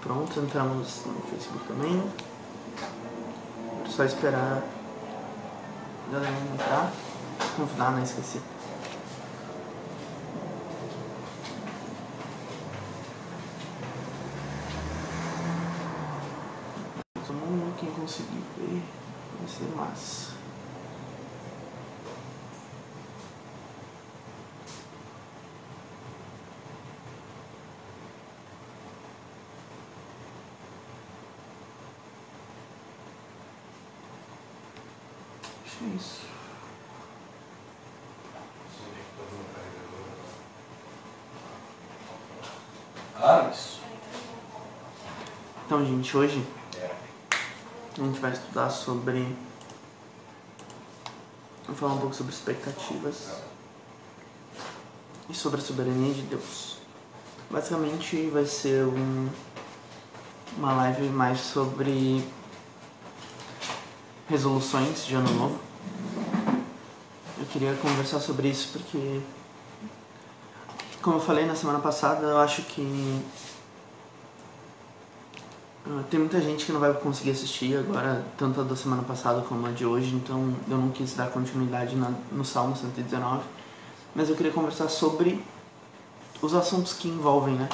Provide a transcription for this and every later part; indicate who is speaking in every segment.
Speaker 1: Pronto, entramos no Facebook também. Só esperar a galera entrar. Convidar, né? Esqueci. Todo mundo, quem conseguir ver, vai ser massa. Acho que é isso. Isso. Então, gente, hoje a gente vai estudar sobre... Vou falar um pouco sobre expectativas e sobre a soberania de Deus. Basicamente vai ser uma live mais sobre resoluções de ano novo. Eu queria conversar sobre isso porque, como eu falei na semana passada, eu acho que tem muita gente que não vai conseguir assistir agora, tanto a da semana passada como a de hoje, então eu não quis dar continuidade no Salmo 119, mas eu queria conversar sobre os assuntos que envolvem, né,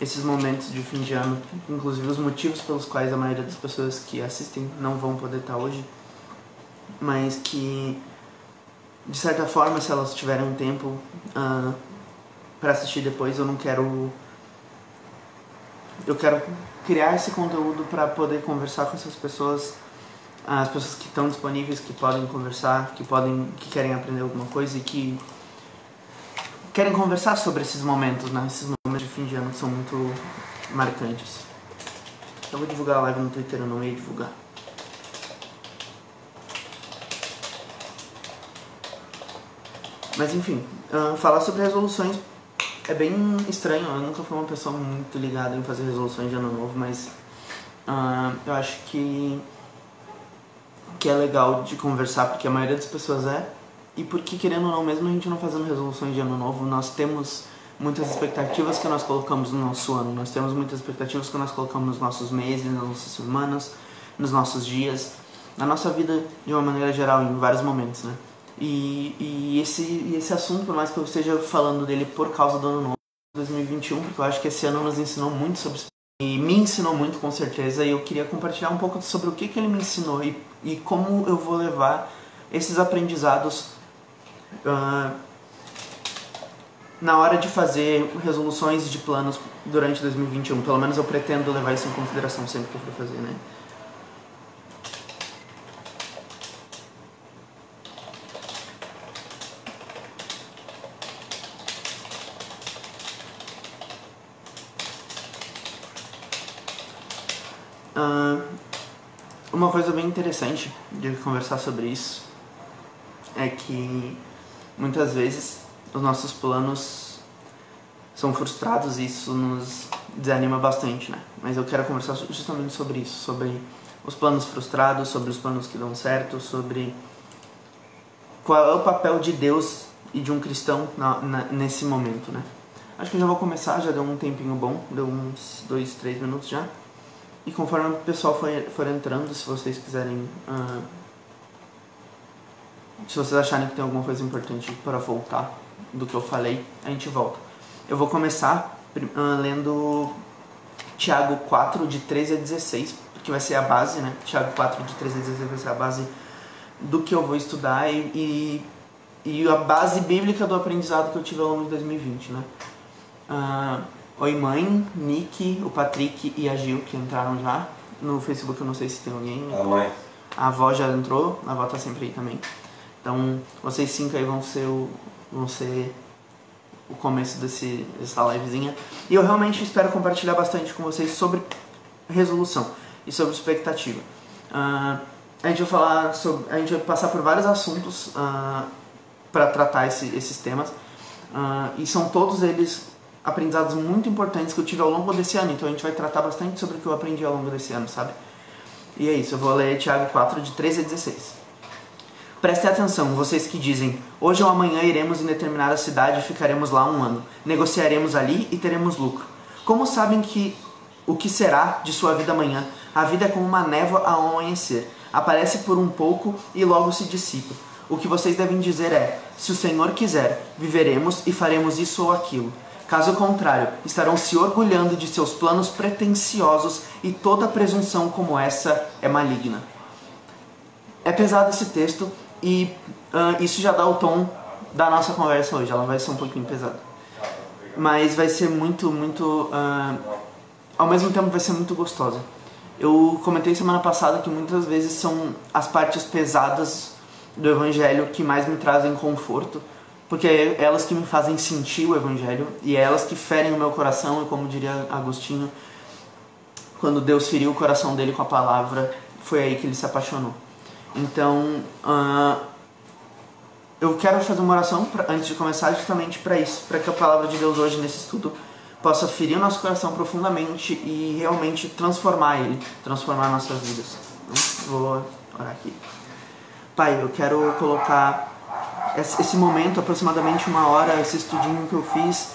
Speaker 1: esses momentos de fim de ano, inclusive os motivos pelos quais a maioria das pessoas que assistem não vão poder estar hoje, mas que, de certa forma, se elas tiverem um tempo para assistir depois, eu quero criar esse conteúdo para poder conversar com essas pessoas, as pessoas que estão disponíveis, que podem conversar, que querem aprender alguma coisa e que querem conversar sobre esses momentos, né? Esses momentos de fim de ano que são muito marcantes. Eu vou divulgar a live no Twitter, eu não ia divulgar. Mas enfim, falar sobre resoluções é bem estranho. Eu nunca fui uma pessoa muito ligada em fazer resoluções de ano novo, mas eu acho que é legal de conversar, porque a maioria das pessoas e porque, querendo ou não, mesmo a gente não fazendo resoluções de ano novo, nós temos muitas expectativas que nós colocamos no nosso ano, nós temos muitas expectativas que nós colocamos nos nossos meses, nas nossas semanas, nos nossos dias, na nossa vida de uma maneira geral, em vários momentos, né? E esse assunto, por mais que eu esteja falando dele por causa do ano novo, 2021, porque eu acho que esse ano nos ensinou muito sobre isso, e me ensinou muito, com certeza, e eu queria compartilhar um pouco sobre o que ele me ensinou e como eu vou levar esses aprendizados na hora de fazer resoluções de planos durante 2021. Pelo menos eu pretendo levar isso em consideração sempre que eu for fazer, né? Uma coisa bem interessante de conversar sobre isso é que muitas vezes os nossos planos são frustrados e isso nos desanima bastante, né? Mas eu quero conversar justamente sobre isso, sobre os planos frustrados, sobre os planos que dão certo, sobre qual é o papel de Deus e de um cristão nesse momento, né? Acho que eu já vou começar, já deu um tempinho bom, deu uns 2, 3 minutos já. E conforme o pessoal for entrando, se vocês quiserem... se vocês acharem que tem alguma coisa importante para voltar do que eu falei, a gente volta. Eu vou começar lendo Tiago 4, de 13 a 16, que vai ser a base, né? Tiago 4, de 13 a 16 vai ser a base do que eu vou estudar e a base bíblica do aprendizado que eu tive ao longo de 2020, né? Oi mãe, Nick, o Patrick e a Gil, que entraram já. No Facebook eu não sei se tem alguém.
Speaker 2: A mãe.
Speaker 1: A avó já entrou, a avó tá sempre aí também. Então, vocês 5 aí vão ser o começo dessa livezinha. E eu realmente espero compartilhar bastante com vocês sobre resolução e sobre expectativa. A gente vai passar por vários assuntos para tratar esses temas. E são todos eles aprendizados muito importantes que eu tive ao longo desse ano. Então a gente vai tratar bastante sobre o que eu aprendi ao longo desse ano, sabe? E é isso, eu vou ler Tiago 4, de 13 a 16. Prestem atenção, vocês que dizem: hoje ou amanhã iremos em determinada cidade e ficaremos lá 1 ano. Negociaremos ali e teremos lucro. Como sabem o que será de sua vida amanhã? A vida é como uma névoa ao amanhecer. Aparece por um pouco e logo se dissipa. O que vocês devem dizer é: se o Senhor quiser, viveremos e faremos isso ou aquilo. Caso contrário, estarão se orgulhando de seus planos pretensiosos e toda presunção como essa é maligna. É pesado esse texto e isso já dá o tom da nossa conversa hoje. Ela vai ser um pouquinho pesada. Mas vai ser ao mesmo tempo vai ser muito gostosa. Eu comentei semana passada que muitas vezes são as partes pesadas do Evangelho que mais me trazem conforto, porque é elas que me fazem sentir o Evangelho e é elas que ferem o meu coração, e como diria Agostinho, quando Deus feriu o coração dele com a palavra, foi aí que ele se apaixonou. Então, eu quero fazer uma oração antes de começar justamente para isso, para que a palavra de Deus hoje nesse estudo possa ferir o nosso coração profundamente e realmente transformar ele, transformar nossas vidas. Vou orar aqui. Pai, eu quero colocar esse momento, aproximadamente 1 hora, esse estudinho que eu fiz,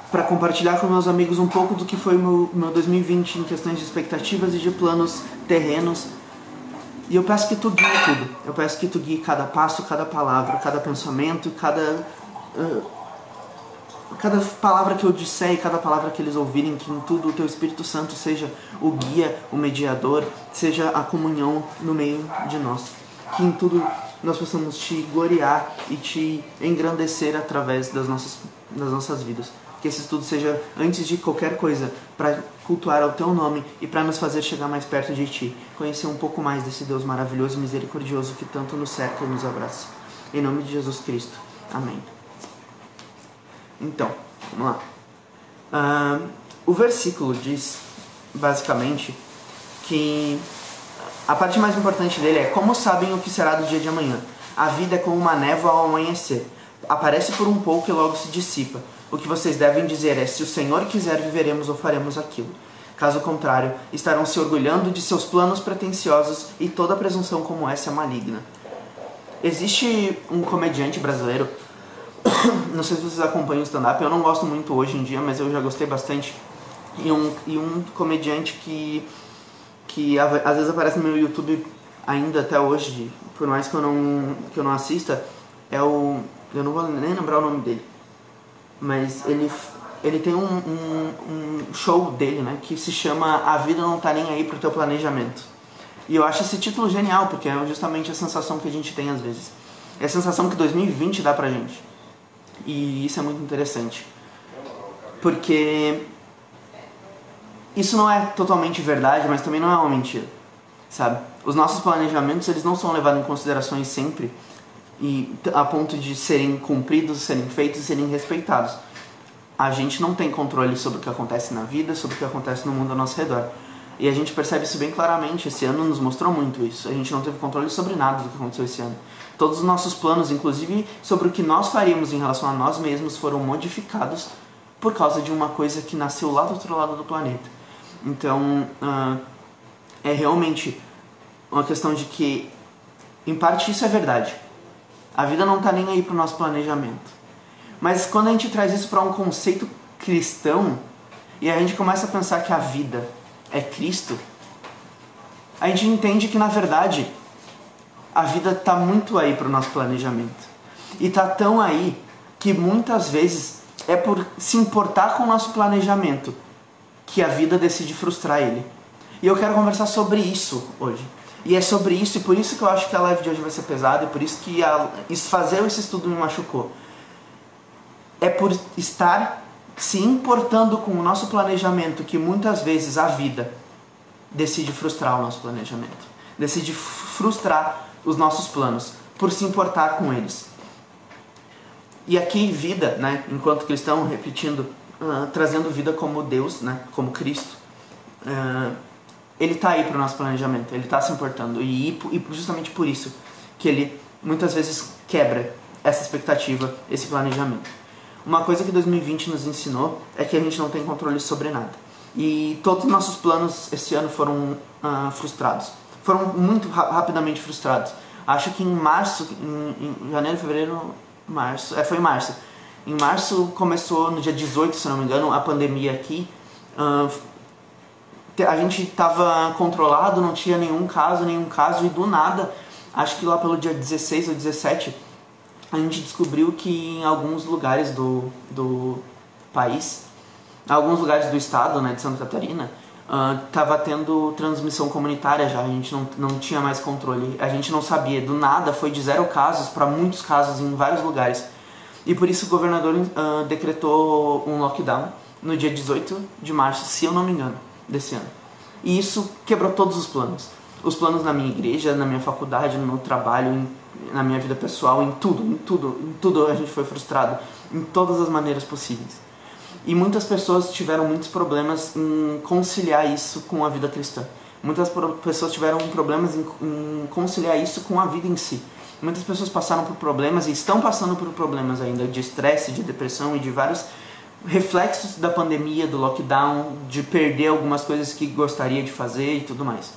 Speaker 1: para compartilhar com meus amigos um pouco do que foi o meu 2020 em questões de expectativas e de planos terrenos. E eu peço que Tu guie tudo. Eu peço que Tu guie cada passo, cada palavra, cada pensamento, cada palavra que eu disser e cada palavra que eles ouvirem, que em tudo o Teu Espírito Santo seja o guia, o mediador, seja a comunhão no meio de nós. Que em tudo nós possamos Te gloriar e Te engrandecer através das nossas vidas. Que esse estudo seja, antes de qualquer coisa, para cultuar ao Teu nome e para nos fazer chegar mais perto de Ti. Conhecer um pouco mais desse Deus maravilhoso e misericordioso que tanto nos cerca e nos abraça. Em nome de Jesus Cristo. Amém. Então, vamos lá. O versículo diz, basicamente, que a parte mais importante dele é: como sabem o que será do dia de amanhã? A vida é como uma névoa ao amanhecer. Aparece por um pouco e logo se dissipa. O que vocês devem dizer é: se o Senhor quiser, viveremos ou faremos aquilo. Caso contrário, estarão se orgulhando de seus planos pretensiosos e toda presunção como essa é maligna. Existe um comediante brasileiro, não sei se vocês acompanham o stand-up, eu não gosto muito hoje em dia, mas eu já gostei bastante. E um comediante que às vezes aparece no meu YouTube ainda até hoje, por mais que eu não assista, eu não vou nem lembrar o nome dele, mas ele tem um show dele, né, que se chama A Vida Não Tá Nem Aí Pro Teu Planejamento. E eu acho esse título genial, porque é justamente a sensação que a gente tem às vezes. É a sensação que 2020 dá pra gente. E isso é muito interessante, porque isso não é totalmente verdade, mas também não é uma mentira, sabe? Os nossos planejamentos, eles não são levados em considerações sempre, e a ponto de serem cumpridos, serem feitos e serem respeitados. A gente não tem controle sobre o que acontece na vida, sobre o que acontece no mundo ao nosso redor. E a gente percebe isso bem claramente. Esse ano nos mostrou muito isso. A gente não teve controle sobre nada do que aconteceu esse ano. Todos os nossos planos, inclusive sobre o que nós faríamos em relação a nós mesmos, foram modificados por causa de uma coisa que nasceu lá do outro lado do planeta. Então, é realmente uma questão de que, em parte, isso é verdade. A vida não está nem aí para o nosso planejamento. Mas quando a gente traz isso para um conceito cristão, e a gente começa a pensar que a vida é Cristo, a gente entende que, na verdade, a vida está muito aí para o nosso planejamento. E está tão aí que muitas vezes é por se importar com o nosso planejamento que a vida decide frustrar ele. E eu quero conversar sobre isso hoje. E é sobre isso, e por isso que eu acho que a live de hoje vai ser pesada, e por isso que fazer esse estudo me machucou. É por estar se importando com o nosso planejamento que muitas vezes a vida decide frustrar o nosso planejamento. Decide frustrar os nossos planos, por se importar com eles. E aqui vida, né, enquanto cristão, repetindo, trazendo vida como Deus, né, como Cristo, ele está aí para o nosso planejamento, ele está se importando. E justamente por isso que ele muitas vezes quebra essa expectativa, esse planejamento. Uma coisa que 2020 nos ensinou é que a gente não tem controle sobre nada. E todos os nossos planos esse ano foram frustrados. Foram muito rapidamente frustrados. Acho que em março, em janeiro, fevereiro, março, foi em março, Em março começou, no dia 18, se não me engano, a pandemia aqui. A gente estava controlado, não tinha nenhum caso, e do nada, acho que lá pelo dia 16 ou 17, a gente descobriu que em alguns lugares do país, alguns lugares do estado, né, de Santa Catarina, estava tendo transmissão comunitária já, a gente não tinha mais controle, a gente não sabia, do nada foi de 0 casos para muitos casos em vários lugares. E por isso o governador decretou um lockdown no dia 18 de março, se eu não me engano, desse ano. E isso quebrou todos os planos. Os planos na minha igreja, na minha faculdade, no meu trabalho, na minha vida pessoal, em tudo a gente foi frustrado, em todas as maneiras possíveis. E muitas pessoas tiveram muitos problemas em conciliar isso com a vida cristã. Muitas pessoas tiveram problemas em conciliar isso com a vida em si. Muitas pessoas passaram por problemas e estão passando por problemas ainda de estresse, de depressão e de vários reflexos da pandemia, do lockdown, de perder algumas coisas que gostaria de fazer e tudo mais.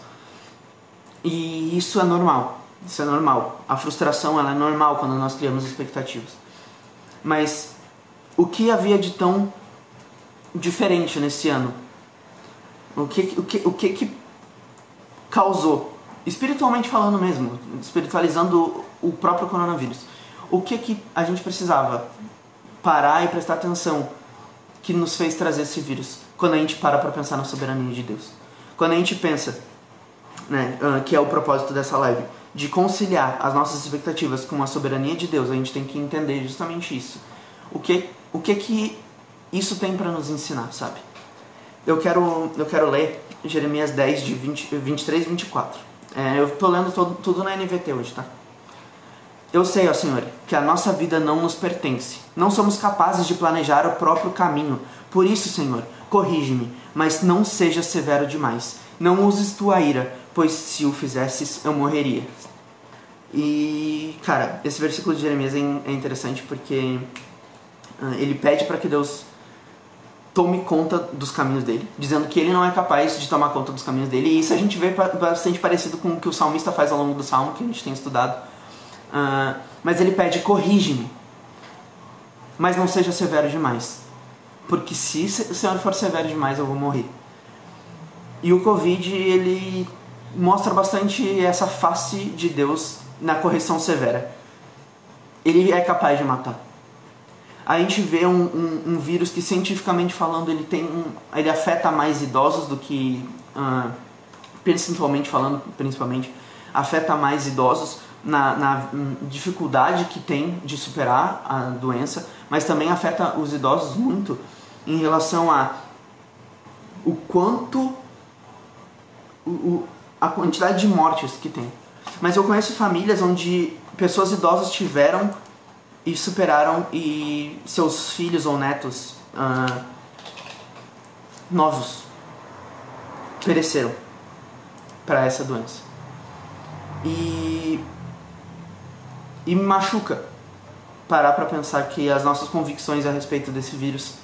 Speaker 1: E isso é normal. Isso é normal. A frustração ela é normal quando nós criamos expectativas. Mas o que havia de tão diferente nesse ano? O que causou? Espiritualmente falando mesmo, espiritualizando o próprio coronavírus. O que a gente precisava parar e prestar atenção que nos fez trazer esse vírus? Quando a gente para pensar na soberania de Deus. Quando a gente pensa, né, que é o propósito dessa live, de conciliar as nossas expectativas com a soberania de Deus, a gente tem que entender justamente isso. O que isso tem para nos ensinar, sabe? Eu quero ler Jeremias 10, de 23 e 24. Eu tô lendo tudo na NVT hoje, tá? Eu sei, ó Senhor, que a nossa vida não nos pertence. Não somos capazes de planejar o próprio caminho. Por isso, Senhor, corrige-me, mas não seja severo demais. Não uses tua ira, pois se o fizesses, eu morreria. E, cara, esse versículo de Jeremias é interessante porque ele pede para que Deus tome conta dos caminhos dele, dizendo que ele não é capaz de tomar conta dos caminhos dele. E isso a gente vê bastante parecido com o que o salmista faz ao longo do salmo, que a gente tem estudado. Mas ele pede, corrige-me, mas não seja severo demais, porque se o Senhor for severo demais, eu vou morrer. E o Covid, ele mostra bastante essa face de Deus na correção severa. Ele é capaz de matar. A gente vê um vírus que, cientificamente falando, ele afeta mais idosos do que, principalmente, afeta mais idosos na dificuldade que tem de superar a doença, mas também afeta os idosos muito em relação a a quantidade de mortes que tem. Mas eu conheço famílias onde pessoas idosas tiveram e superaram, e seus filhos ou netos novos pereceram para essa doença. E me machuca parar para pensar que as nossas convicções a respeito desse vírus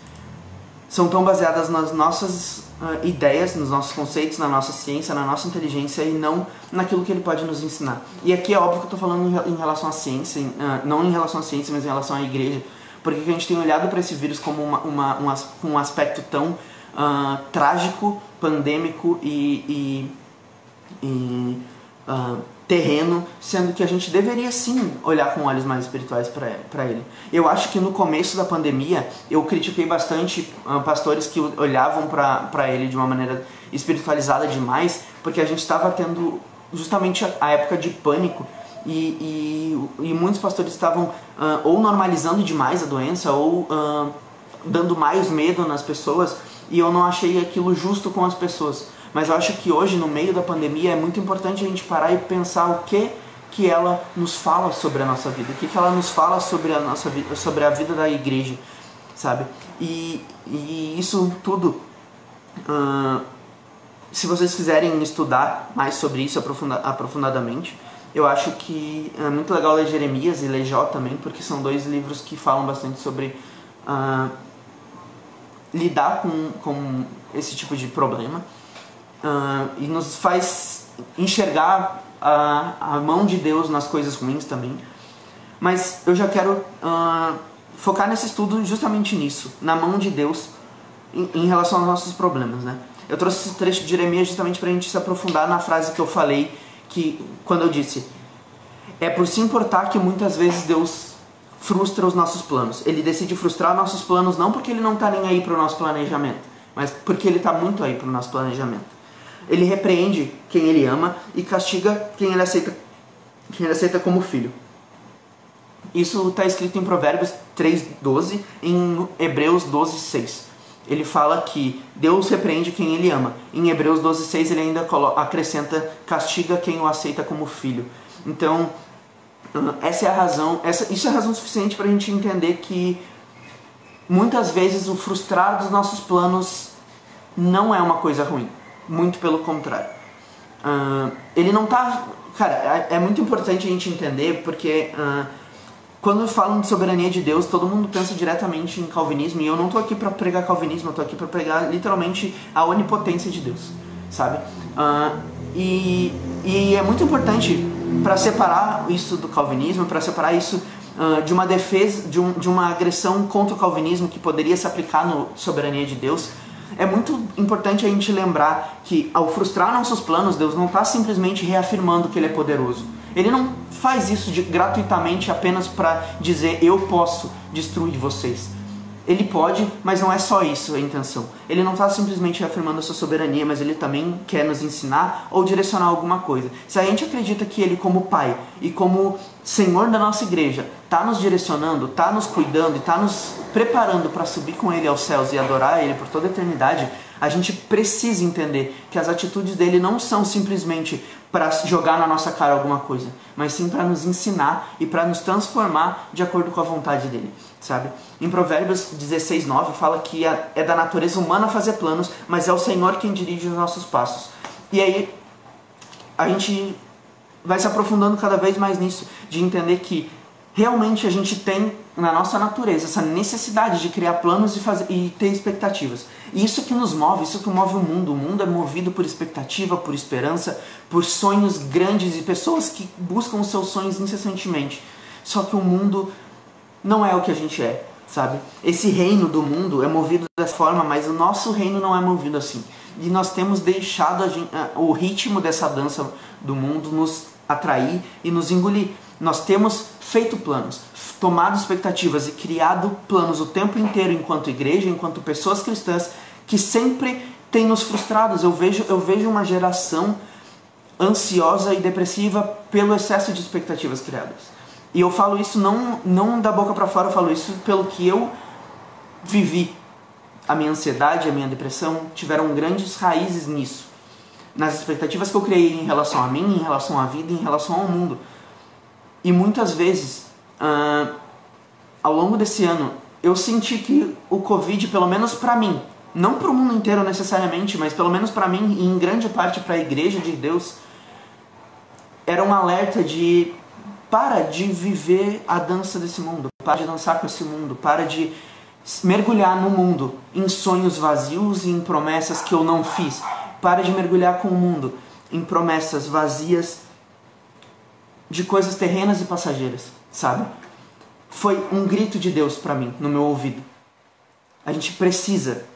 Speaker 1: são tão baseadas nas nossas ideias, nos nossos conceitos, na nossa ciência, na nossa inteligência, e não naquilo que ele pode nos ensinar. E aqui é óbvio que eu estou falando em relação à ciência, não em relação à ciência, mas em relação à igreja, porque a gente tem olhado para esse vírus como um aspecto tão trágico, pandêmico e terreno, sendo que a gente deveria sim olhar com olhos mais espirituais para ele. Eu acho que no começo da pandemia eu critiquei bastante pastores que olhavam para ele de uma maneira espiritualizada demais, porque a gente estava tendo justamente a época de pânico e muitos pastores estavam ou normalizando demais a doença ou dando mais medo nas pessoas, e eu não achei aquilo justo com as pessoas. Mas eu acho que hoje, no meio da pandemia, é muito importante a gente parar e pensar o que ela nos fala sobre a nossa vida, o que ela nos fala sobre a nossa vida, sobre a vida da igreja, sabe? E isso tudo, se vocês quiserem estudar mais sobre isso aprofundadamente, eu acho que é muito legal ler Jeremias e ler Jó também, porque são dois livros que falam bastante sobre lidar com esse tipo de problema. E nos faz enxergar a mão de Deus nas coisas ruins também. Mas eu já quero focar nesse estudo justamente nisso, na mão de Deus em relação aos nossos problemas, né? Eu trouxe esse trecho de Jeremias justamente para a gente se aprofundar na frase que eu falei, que quando eu disse: é por se importar que muitas vezes Deus frustra os nossos planos. Ele decide frustrar nossos planos não porque Ele não está nem aí para o nosso planejamento, mas porque Ele está muito aí para o nosso planejamento. Ele repreende quem Ele ama e castiga quem Ele aceita como filho. Isso está escrito em Provérbios 3:12, em Hebreus 12:6. Ele fala que Deus repreende quem Ele ama. Em Hebreus 12:6 ele ainda acrescenta: castiga quem o aceita como filho. Então, essa é a razão, isso é a razão suficiente para a gente entender que muitas vezes o frustrar dos nossos planos não é uma coisa ruim. Muito pelo contrário. Ele não tá... Cara, é muito importante a gente entender, porque quando falam de soberania de Deus, todo mundo pensa diretamente em calvinismo, e eu não tô aqui para pregar calvinismo, eu tô aqui para pregar literalmente a onipotência de Deus, sabe? E é muito importante para separar isso do calvinismo, para separar isso de uma defesa, de uma agressão contra o calvinismo que poderia se aplicar no soberania de Deus. É muito importante a gente lembrar que ao frustrar nossos planos, Deus não está simplesmente reafirmando que Ele é poderoso. Ele não faz isso gratuitamente apenas para dizer: eu posso destruir vocês. Ele pode, mas não é só isso a intenção. Ele não está simplesmente reafirmando a sua soberania, mas Ele também quer nos ensinar ou direcionar alguma coisa. Se a gente acredita que Ele, como Pai e como Senhor da nossa igreja, está nos direcionando, está nos cuidando e está nos preparando para subir com Ele aos céus e adorar Ele por toda a eternidade, a gente precisa entender que as atitudes dele não são simplesmente para jogar na nossa cara alguma coisa, mas sim para nos ensinar e para nos transformar de acordo com a vontade dele, sabe? Em Provérbios 16:9 fala que é da natureza humana fazer planos, mas é o Senhor quem dirige os nossos passos. E aí a gente vai se aprofundando cada vez mais nisso, de entender que realmente a gente tem na nossa natureza essa necessidade de criar planos e ter expectativas. E isso que nos move, isso que move o mundo. O mundo é movido por expectativa, por esperança, por sonhos grandes e pessoas que buscam os seus sonhos incessantemente. Só que o mundo não é o que a gente é, sabe? Esse reino do mundo é movido dessa forma, mas o nosso reino não é movido assim. E nós temos deixado o ritmo dessa dança do mundo nos atrair e nos engolir. Nós temos feito planos, tomado expectativas e criado planos o tempo inteiro enquanto igreja, enquanto pessoas cristãs, que sempre têm nos frustrados. Eu vejo uma geração ansiosa e depressiva pelo excesso de expectativas criadas. E eu falo isso não da boca para fora, eu falo isso pelo que eu vivi. A minha ansiedade, a minha depressão tiveram grandes raízes nisso. Nas expectativas que eu criei em relação a mim, em relação à vida, em relação ao mundo. E muitas vezes, ao longo desse ano, eu senti que o Covid, pelo menos para mim, não para o mundo inteiro necessariamente, mas pelo menos para mim e em grande parte para a igreja de Deus, era um alerta de: para de viver a dança desse mundo, para de dançar com esse mundo, para de mergulhar no mundo em sonhos vazios e em promessas que eu não fiz, para de mergulhar com o mundo em promessas vazias de coisas terrenas e passageiras, sabe? Foi um grito de Deus para mim, no meu ouvido. A gente precisa,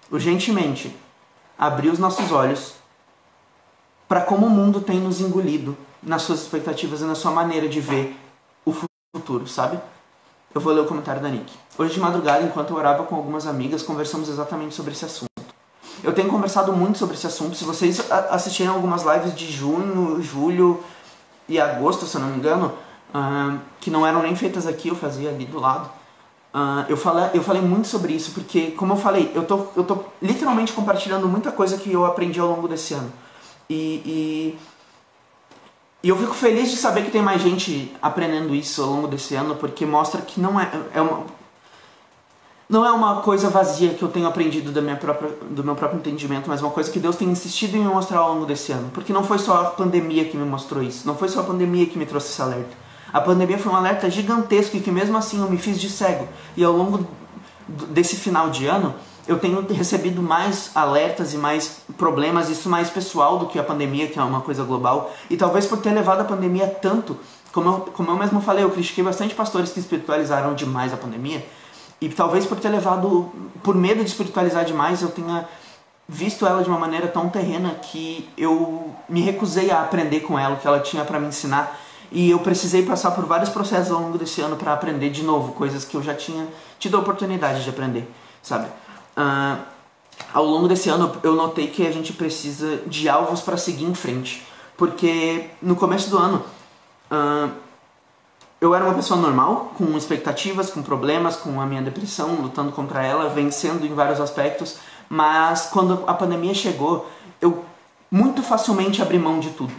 Speaker 1: urgentemente, abrir os nossos olhos para como o mundo tem nos engolido nas suas expectativas e na sua maneira de ver o futuro, sabe? Eu vou ler o comentário da Nick. Hoje de madrugada, enquanto eu orava com algumas amigas, conversamos exatamente sobre esse assunto. Eu tenho conversado muito sobre esse assunto. Se vocês assistirem algumas lives de junho, julho e agosto, se eu não me engano, que não eram nem feitas aqui, eu fazia ali do lado, eu falei muito sobre isso, porque, como eu falei, eu tô literalmente compartilhando muita coisa que eu aprendi ao longo desse ano. E eu fico feliz de saber que tem mais gente aprendendo isso ao longo desse ano, porque mostra que não é uma coisa vazia que eu tenho aprendido do meu próprio entendimento, mas uma coisa que Deus tem insistido em me mostrar ao longo desse ano. Porque não foi só a pandemia que me mostrou isso, não foi só a pandemia que me trouxe esse alerta. A pandemia foi um alerta gigantesco e que mesmo assim eu me fiz de cego. E ao longo desse final de ano, eu tenho recebido mais alertas e mais problemas, isso mais pessoal do que a pandemia, que é uma coisa global. E talvez por ter levado a pandemia tanto, como eu mesmo falei, eu critiquei bastante pastores que espiritualizaram demais a pandemia, e talvez por medo de espiritualizar demais, eu tenha visto ela de uma maneira tão terrena que eu me recusei a aprender com ela o que ela tinha para me ensinar, e eu precisei passar por vários processos ao longo desse ano para aprender de novo coisas que eu já tinha tido a oportunidade de aprender, sabe? Ao longo desse ano eu notei que a gente precisa de alvos para seguir em frente, porque no começo do ano eu era uma pessoa normal, com expectativas, com problemas, com a minha depressão, lutando contra ela, vencendo em vários aspectos, mas quando a pandemia chegou, eu muito facilmente abri mão de tudo.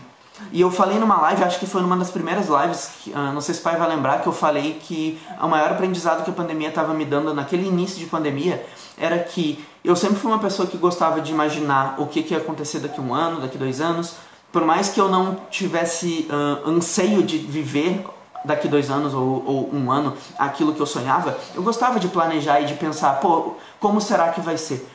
Speaker 1: E eu falei numa live, acho que foi numa das primeiras lives, não sei se o pai vai lembrar, que eu falei que o maior aprendizado que a pandemia estava me dando naquele início de pandemia era que eu sempre fui uma pessoa que gostava de imaginar o que ia acontecer daqui a 1 ano, daqui a 2 anos. Por mais que eu não tivesse anseio de viver daqui a 2 anos ou 1 ano aquilo que eu sonhava, eu gostava de planejar e de pensar, pô, como será que vai ser?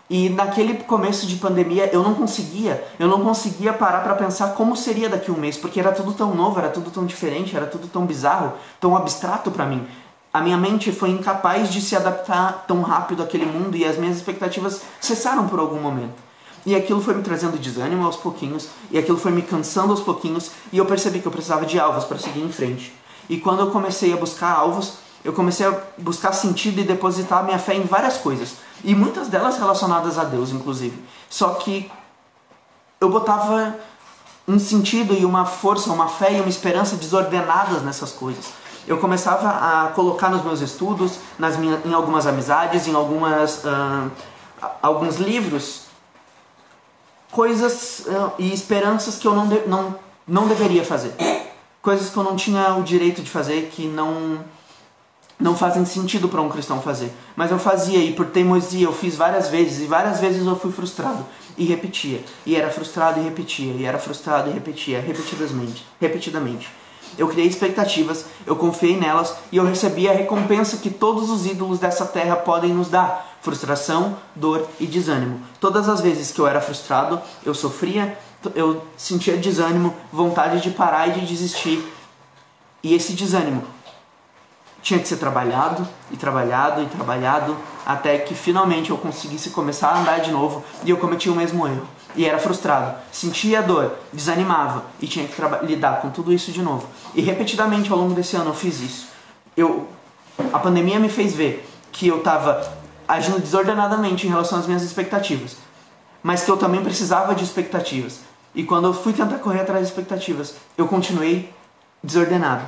Speaker 1: E naquele começo de pandemia eu não conseguia parar para pensar como seria daqui a 1 mês, porque era tudo tão novo, era tudo tão diferente, era tudo tão bizarro, tão abstrato para mim. A minha mente foi incapaz de se adaptar tão rápido àquele mundo e as minhas expectativas cessaram por algum momento. E aquilo foi me trazendo desânimo aos pouquinhos, e aquilo foi me cansando aos pouquinhos, e eu percebi que eu precisava de alvos para seguir em frente. E quando eu comecei a buscar alvos, eu comecei a buscar sentido e depositar minha fé em várias coisas. E muitas delas relacionadas a Deus, inclusive. Só que eu botava um sentido e uma força, uma fé e uma esperança desordenadas nessas coisas. Eu começava a colocar nos meus estudos, em algumas amizades, em alguns livros, coisas e esperanças que eu não deveria fazer. Coisas que eu não tinha o direito de fazer, que não fazem sentido para um cristão fazer. Mas eu fazia, e por teimosia eu fiz várias vezes, e várias vezes eu fui frustrado. E repetia. E era frustrado e repetia. E era frustrado e repetia. Repetidamente. Eu criei expectativas, eu confiei nelas, e eu recebi a recompensa que todos os ídolos dessa terra podem nos dar. Frustração, dor e desânimo. Todas as vezes que eu era frustrado, eu sofria, eu sentia desânimo, vontade de parar e de desistir. E esse desânimo tinha que ser trabalhado, até que finalmente eu conseguisse começar a andar de novo, e eu cometi o mesmo erro. E era frustrado, sentia dor, desanimava, e tinha que lidar com tudo isso de novo. E repetidamente ao longo desse ano eu fiz isso. A pandemia me fez ver que eu estava agindo desordenadamente em relação às minhas expectativas, mas que eu também precisava de expectativas. E quando eu fui tentar correr atrás de expectativas, eu continuei desordenado.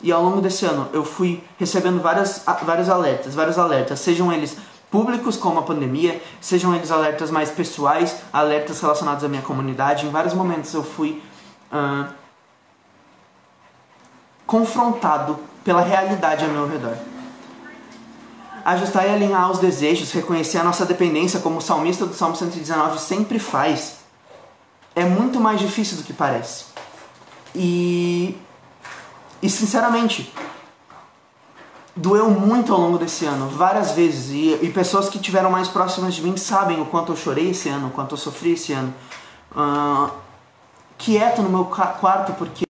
Speaker 1: E ao longo desse ano eu fui recebendo vários alertas, sejam eles públicos como a pandemia, sejam eles alertas mais pessoais, alertas relacionados à minha comunidade. Em vários momentos eu fui confrontado pela realidade ao meu redor. Ajustar e alinhar os desejos, reconhecer a nossa dependência, como o salmista do Salmo 119 sempre faz, é muito mais difícil do que parece. E sinceramente, doeu muito ao longo desse ano, várias vezes, e pessoas que estiveram mais próximas de mim sabem o quanto eu chorei esse ano, o quanto eu sofri esse ano. Quieto no meu quarto, porque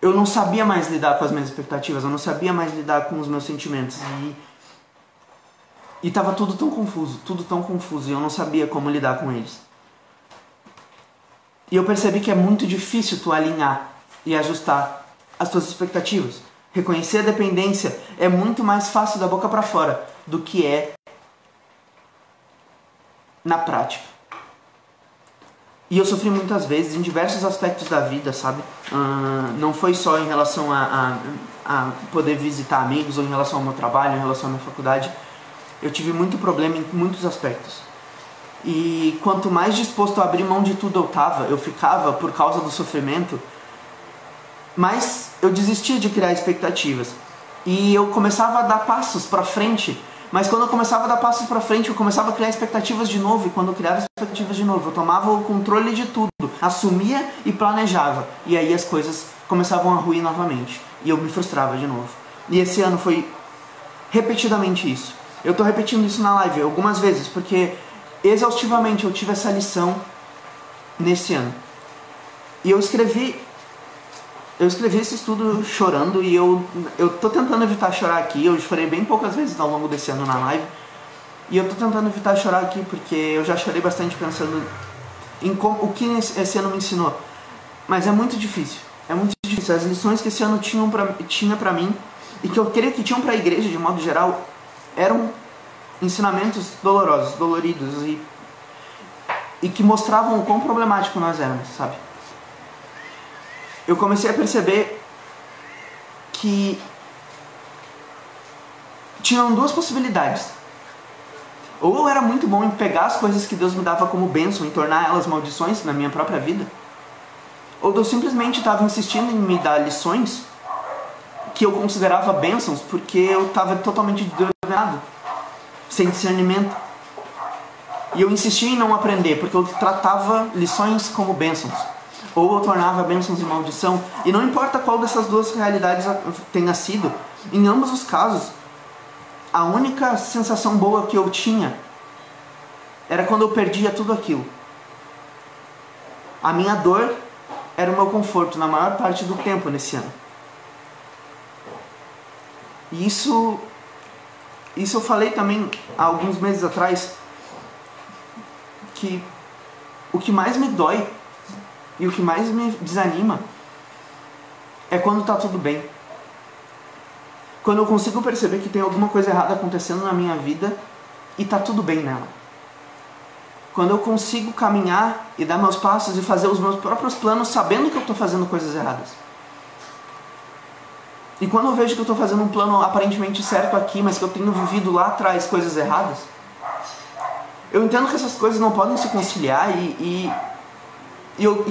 Speaker 1: eu não sabia mais lidar com as minhas expectativas, eu não sabia mais lidar com os meus sentimentos, e estava tudo tão confuso, e eu não sabia como lidar com eles. E eu percebi que é muito difícil tu alinhar e ajustar as tuas expectativas. Reconhecer a dependência é muito mais fácil da boca para fora do que é na prática. E eu sofri muitas vezes em diversos aspectos da vida, sabe? Não foi só em relação a poder visitar amigos, ou em relação ao meu trabalho, em relação à minha faculdade. Eu tive muito problema em muitos aspectos. E quanto mais disposto a abrir mão de tudo eu ficava por causa do sofrimento, mais eu desistia de criar expectativas. E eu começava a dar passos para frente, mas quando eu começava a dar passos para frente, eu começava a criar expectativas de novo, e quando eu criava expectativas de novo, eu tomava o controle de tudo, assumia e planejava, e aí as coisas começavam a ruir novamente, e eu me frustrava de novo. E esse ano foi repetidamente isso. Eu tô repetindo isso na live algumas vezes, porque exaustivamente eu tive essa lição nesse ano. E eu escrevi esse estudo chorando, e eu tô tentando evitar chorar aqui. Eu chorei bem poucas vezes ao longo desse ano na live, e eu tô tentando evitar chorar aqui porque eu já chorei bastante pensando em o que esse ano me ensinou. Mas é muito difícil, as lições que esse ano tinha pra mim, e que eu queria que tinham pra igreja de modo geral, eram ensinamentos dolorosos, doloridos, e que mostravam o quão problemático nós éramos, sabe? Eu comecei a perceber que tinham duas possibilidades. Ou eu era muito bom em pegar as coisas que Deus me dava como bênção e tornar elas maldições na minha própria vida, ou eu simplesmente estava insistindo em me dar lições que eu considerava bênçãos porque eu estava totalmente desordenado, sem discernimento. E eu insistia em não aprender porque eu tratava lições como bênçãos, ou eu tornava bênçãos de maldição. E não importa qual dessas duas realidades tenha sido, em ambos os casos, a única sensação boa que eu tinha era quando eu perdia tudo aquilo. A minha dor era o meu conforto na maior parte do tempo nesse ano. E isso eu falei também há alguns meses atrás, que o que mais me dói e o que mais me desanima é quando está tudo bem. Quando eu consigo perceber que tem alguma coisa errada acontecendo na minha vida e está tudo bem nela. Quando eu consigo caminhar e dar meus passos e fazer os meus próprios planos sabendo que eu estou fazendo coisas erradas. E quando eu vejo que eu estou fazendo um plano aparentemente certo aqui, mas que eu tenho vivido lá atrás coisas erradas, eu entendo que essas coisas não podem se conciliar, e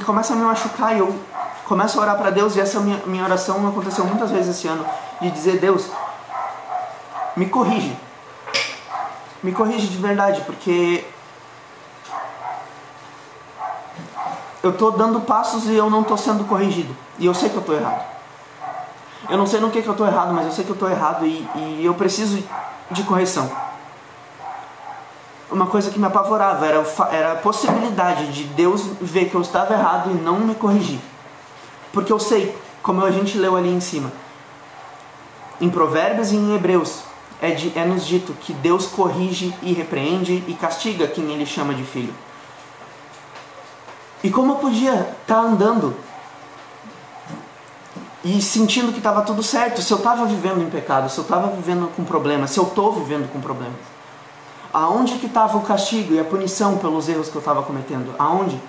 Speaker 1: começa a me machucar, e eu começo a orar para Deus. E essa minha oração aconteceu muitas vezes esse ano, de dizer: Deus, me corrige de verdade, porque eu estou dando passos e eu não estou sendo corrigido, e eu sei que eu estou errado. Eu não sei no que eu estou errado, mas eu sei que eu estou errado, e eu preciso de correção. Uma coisa que me apavorava era a possibilidade de Deus ver que eu estava errado e não me corrigir. Porque eu sei, como a gente leu ali em cima, em Provérbios e em Hebreus, é nos dito que Deus corrige e repreende e castiga quem Ele chama de filho. E como eu podia estar andando e sentindo que estava tudo certo, se eu estava vivendo em pecado, se eu estava vivendo com problemas, se eu estou vivendo com problemas? Aonde que estava o castigo e a punição pelos erros que eu estava cometendo? Aonde?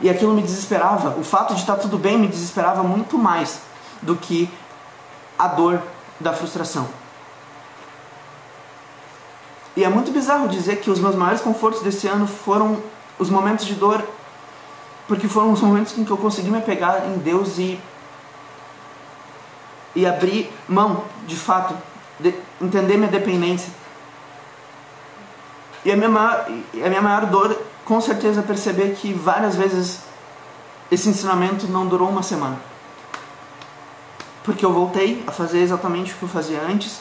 Speaker 1: E aquilo me desesperava. O fato de estar tudo bem me desesperava muito mais do que a dor da frustração. E é muito bizarro dizer que os meus maiores confortos desse ano foram os momentos de dor, porque foram os momentos em que eu consegui me apegar em Deus e abrir mão, de fato, entender minha dependência. E a minha maior dor, com certeza, é perceber que várias vezes esse ensinamento não durou uma semana. Porque eu voltei a fazer exatamente o que eu fazia antes,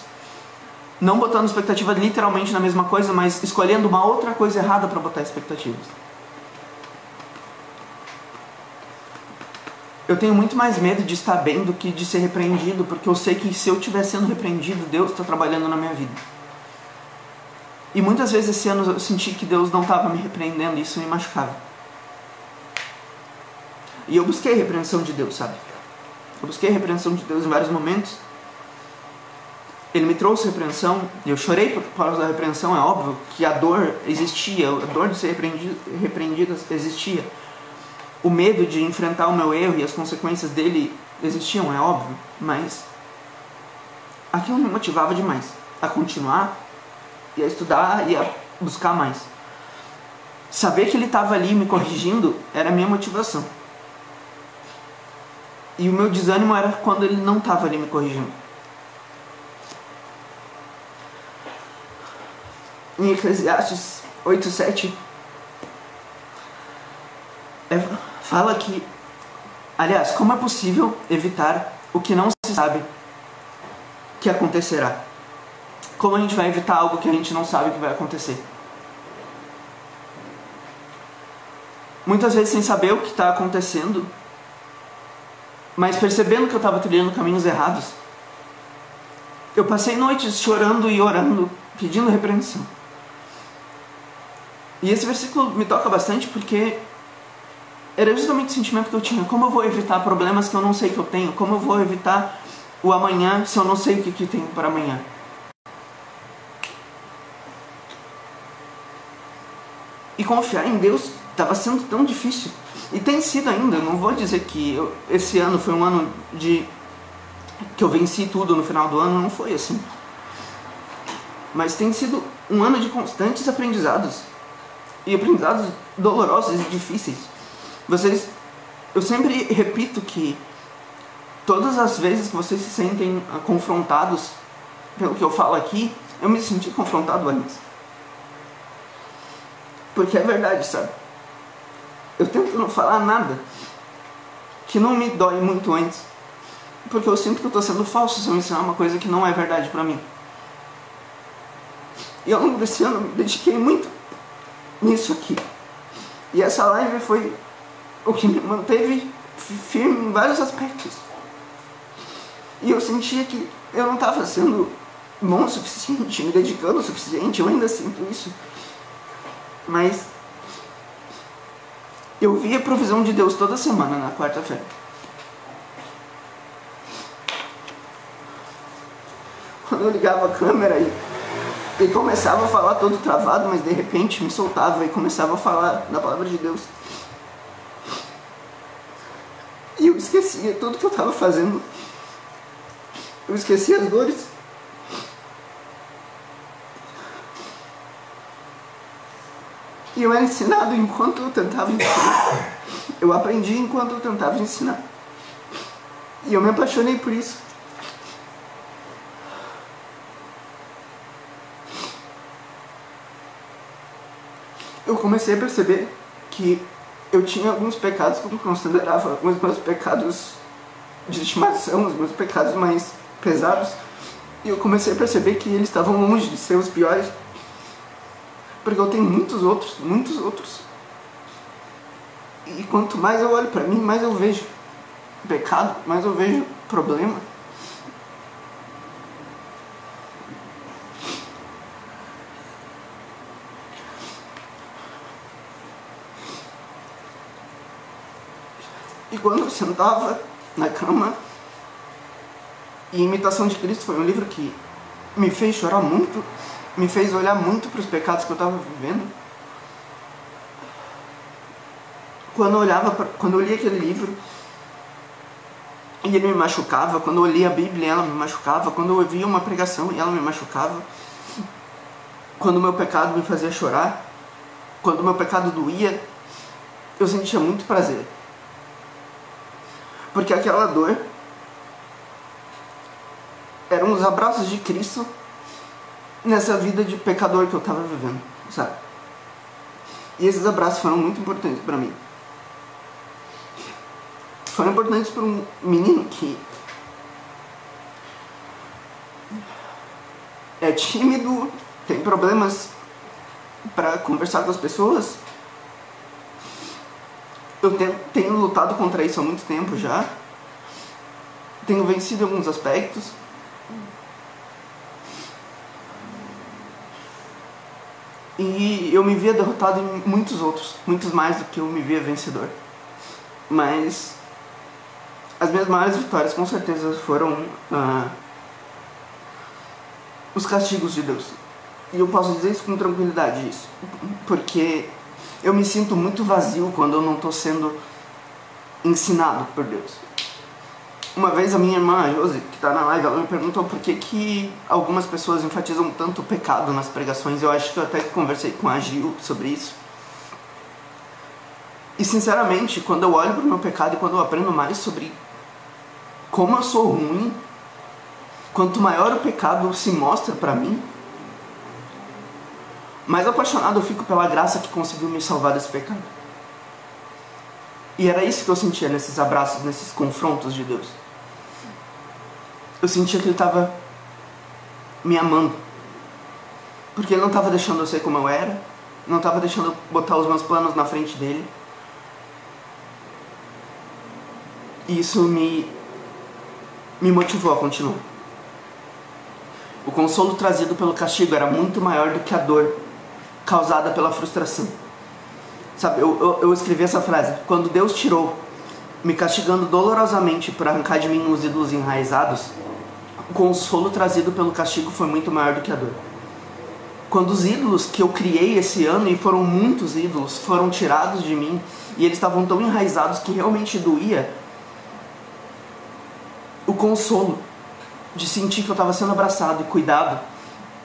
Speaker 1: não botando expectativa literalmente na mesma coisa, mas escolhendo uma outra coisa errada para botar expectativas. Eu tenho muito mais medo de estar bem do que de ser repreendido, porque eu sei que se eu estiver sendo repreendido, Deus está trabalhando na minha vida. E muitas vezes esse ano eu senti que Deus não estava me repreendendo, e isso me machucava. E eu busquei a repreensão de Deus, sabe? Eu busquei a repreensão de Deus em vários momentos. Ele me trouxe repreensão, e eu chorei por causa da repreensão. É óbvio que a dor existia, a dor de ser repreendido existia. O medo de enfrentar o meu erro e as consequências dele existiam, é óbvio. Mas aquilo me motivava demais a continuar, e a estudar, e a buscar mais. Saber que ele estava ali me corrigindo era a minha motivação. E o meu desânimo era quando ele não estava ali me corrigindo. Em Eclesiastes 8:7 fala que, aliás, como é possível evitar o que não se sabe que acontecerá? Como a gente vai evitar algo que a gente não sabe que vai acontecer? muitas vezes sem saber o que está acontecendo, mas percebendo que eu estava trilhando caminhos errados. Eu passei noites chorando e orando, pedindo repreensão. E esse versículo me toca bastante porque era justamente o sentimento que eu tinha. Como eu vou evitar problemas que eu não sei que eu tenho? Como eu vou evitar o amanhã se eu não sei o que tenho para amanhã? E confiar em Deus estava sendo tão difícil. E tem sido ainda. Não vou dizer que esse ano foi um ano que eu venci tudo no final do ano. Não foi assim. Mas tem sido um ano de constantes aprendizados. E aprendizados dolorosos e difíceis. Eu sempre repito que todas as vezes que vocês se sentem confrontados pelo que eu falo aqui, eu me senti confrontado antes. Porque é verdade, sabe? Eu tento não falar nada que não me dói muito antes. Porque eu sinto que eu estou sendo falso se eu ensinar uma coisa que não é verdade pra mim. E ao longo desse ano eu me dediquei muito nisso aqui. E essa live foi o que me manteve firme em vários aspectos. E eu sentia que eu não estava sendo bom o suficiente, me dedicando o suficiente. Eu ainda sinto isso. Mas eu via a provisão de Deus toda semana na quarta-feira. Quando eu ligava a câmera e começava a falar todo travado, mas de repente me soltava e começava a falar da palavra de Deus. E eu esquecia tudo que eu estava fazendo. Eu esquecia as dores. E eu era ensinado enquanto eu tentava ensinar. Eu aprendi enquanto eu tentava ensinar. E eu me apaixonei por isso. Eu comecei a perceber que eu tinha alguns pecados que eu considerava os meus pecados de estimação, os meus pecados mais pesados. E eu comecei a perceber que eles estavam longe de ser os piores. Porque eu tenho muitos outros. E quanto mais eu olho pra mim, mais eu vejo pecado, mais eu vejo problema. E quando eu sentava na cama, e Imitação de Cristo foi um livro que me fez chorar muito, me fez olhar muito para os pecados que eu estava vivendo. Quando eu li aquele livro e ele me machucava, quando eu lia a Bíblia ela me machucava, quando eu ouvia uma pregação e ela me machucava, quando o meu pecado me fazia chorar, quando o meu pecado doía, eu sentia muito prazer. Porque aquela dor eram os abraços de Cristo nessa vida de pecador que eu estava vivendo, sabe? E esses abraços foram muito importantes para mim. Foram importantes para um menino que é tímido, tem problemas para conversar com as pessoas. Eu tenho lutado contra isso há muito tempo já. Tenho vencido em alguns aspectos. E eu me via derrotado em muitos outros, muitos mais do que eu me via vencedor. Mas as minhas maiores vitórias com certeza foram os castigos de Deus. E eu posso dizer isso com tranquilidade, isso, porque eu me sinto muito vazio quando eu não estou sendo ensinado por Deus. Uma vez a minha irmã, a Josi, que está na live, ela me perguntou por que algumas pessoas enfatizam tanto o pecado nas pregações. Eu acho que eu até conversei com a Gil sobre isso. E sinceramente, quando eu olho para o meu pecado e quando eu aprendo mais sobre como eu sou ruim, quanto maior o pecado se mostra para mim, mais apaixonado eu fico pela graça que conseguiu me salvar desse pecado. E era isso que eu sentia nesses abraços, nesses confrontos de Deus. Eu sentia que Ele estava me amando. Porque Ele não estava deixando eu ser como eu era, não estava deixando eu botar os meus planos na frente dEle, E isso me motivou a continuar. O consolo trazido pelo castigo era muito maior do que a dor causada pela frustração. Sabe, eu escrevi essa frase: quando Deus tirou, me castigando dolorosamente por arrancar de mim os ídolos enraizados, o consolo trazido pelo castigo foi muito maior do que a dor. Quando os ídolos que eu criei esse ano, e foram muitos ídolos, foram tirados de mim, e eles estavam tão enraizados que realmente doía, o consolo de sentir que eu estava sendo abraçado e cuidado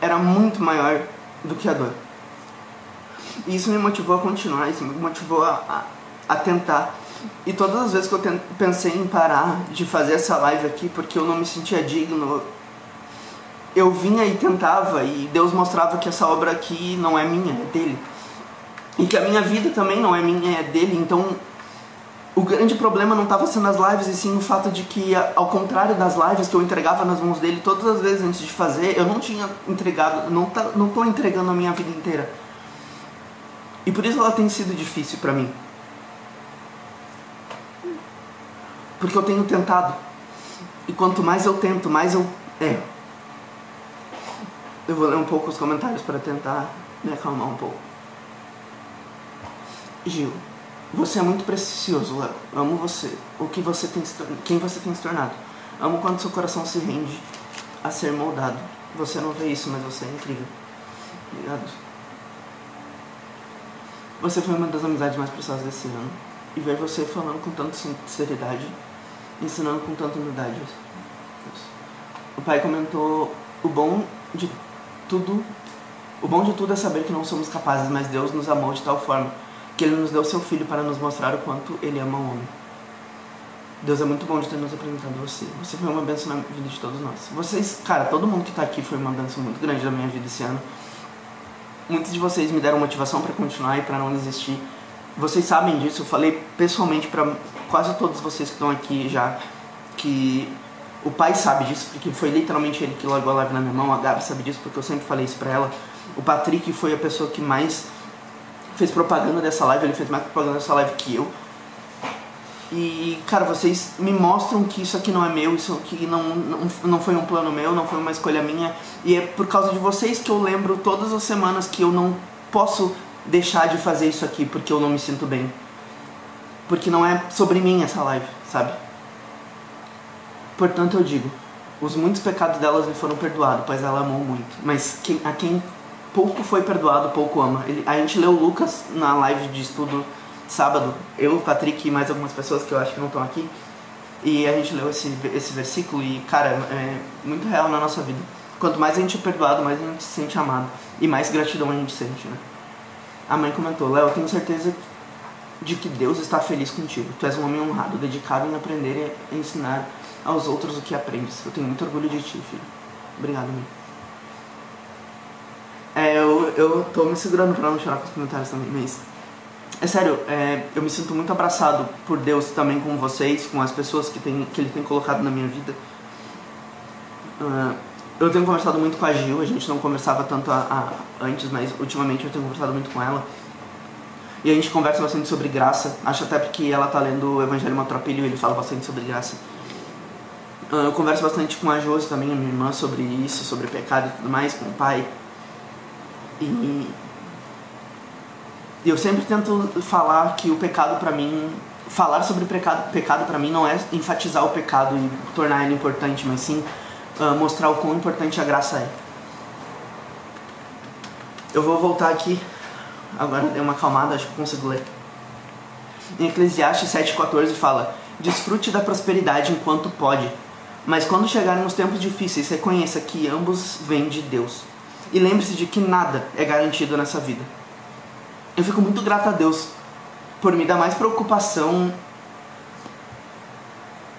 Speaker 1: era muito maior do que a dor. E isso me motivou a continuar, isso me motivou a tentar. E todas as vezes que eu pensei em parar de fazer essa live aqui porque eu não me sentia digno, eu vinha e tentava, e Deus mostrava que essa obra aqui não é minha, é dele. E que a minha vida também não é minha, é dele. Então o grande problema não estava sendo as lives, e sim o fato de que, ao contrário das lives que eu entregava nas mãos dele todas as vezes antes de fazer, eu não tinha entregado, não estou entregando a minha vida inteira. E por isso ela tem sido difícil para mim. Porque eu tenho tentado. E quanto mais eu tento, mais eu erro. Eu vou ler um pouco os comentários para tentar me acalmar um pouco. Gil: você é muito precioso, Léo. Amo você. Quem você tem se tornado. Amo quando seu coração se rende a ser moldado. Você não vê isso, mas você é incrível. Obrigado. Você foi uma das amizades mais preciosas desse ano. E ver você falando com tanta sinceridade, ensinando com tanta humildade. O pai comentou: o bom de tudo é saber que não somos capazes, mas Deus nos amou de tal forma que Ele nos deu seu Filho para nos mostrar o quanto Ele ama o homem. Deus é muito bom de ter nos apresentado você. Você foi uma bênção na vida de todos nós. Vocês, cara, todo mundo que está aqui foi uma bênção muito grande na minha vida esse ano. Muitos de vocês me deram motivação para continuar e para não desistir. Vocês sabem disso, eu falei pessoalmente para quase todos vocês que estão aqui já, que o pai sabe disso, porque foi literalmente ele que largou a live na minha mão. A Gabi sabe disso, porque eu sempre falei isso pra ela. O Patrick foi a pessoa que mais fez propaganda dessa live, ele fez mais propaganda dessa live que eu. E, cara, vocês me mostram que isso aqui não é meu, isso aqui não foi um plano meu, não foi uma escolha minha. E é por causa de vocês que eu lembro todas as semanas que eu não posso deixar de fazer isso aqui porque eu não me sinto bem. Porque não é sobre mim essa live, sabe? Portanto eu digo, os muitos pecados delas lhe foram perdoados, pois ela amou muito. Mas a quem pouco foi perdoado, pouco ama. A gente leu Lucas na live de estudo sábado, eu, o Patrick e mais algumas pessoas que eu acho que não estão aqui. E a gente leu esse versículo e, cara, é muito real na nossa vida. Quanto mais a gente é perdoado, mais a gente se sente amado. E mais gratidão a gente sente, né? A mãe comentou: Léo, eu tenho certeza de que Deus está feliz contigo. Tu és um homem honrado, dedicado em aprender e ensinar aos outros o que aprendes. Eu tenho muito orgulho de ti, filho. Obrigado, mãe. Eu tô me segurando pra não chorar com os comentários também, mas... É sério, eu me sinto muito abraçado por Deus também, com vocês, com as pessoas que Ele tem colocado na minha vida. Eu tenho conversado muito com a Gil, a gente não conversava tanto antes, mas ultimamente eu tenho conversado muito com ela. E a gente conversa bastante sobre graça, acho até porque ela tá lendo o Evangelho Maltrapilho e ele fala bastante sobre graça. Eu converso bastante com a Josi também, a minha irmã, sobre isso, sobre pecado e tudo mais, com o pai. E eu sempre tento falar que o pecado pra mim... Falar sobre pecado pra mim não é enfatizar o pecado e tornar ele importante, mas sim mostrar o quão importante a graça é. Eu vou voltar aqui, agora dei uma acalmada, acho que eu consigo ler. Em Eclesiastes 7,14 fala: desfrute da prosperidade enquanto pode, mas quando chegarem os tempos difíceis, reconheça que ambos vêm de Deus. E lembre-se de que nada é garantido nessa vida. Eu fico muito grato a Deus por me dar mais preocupação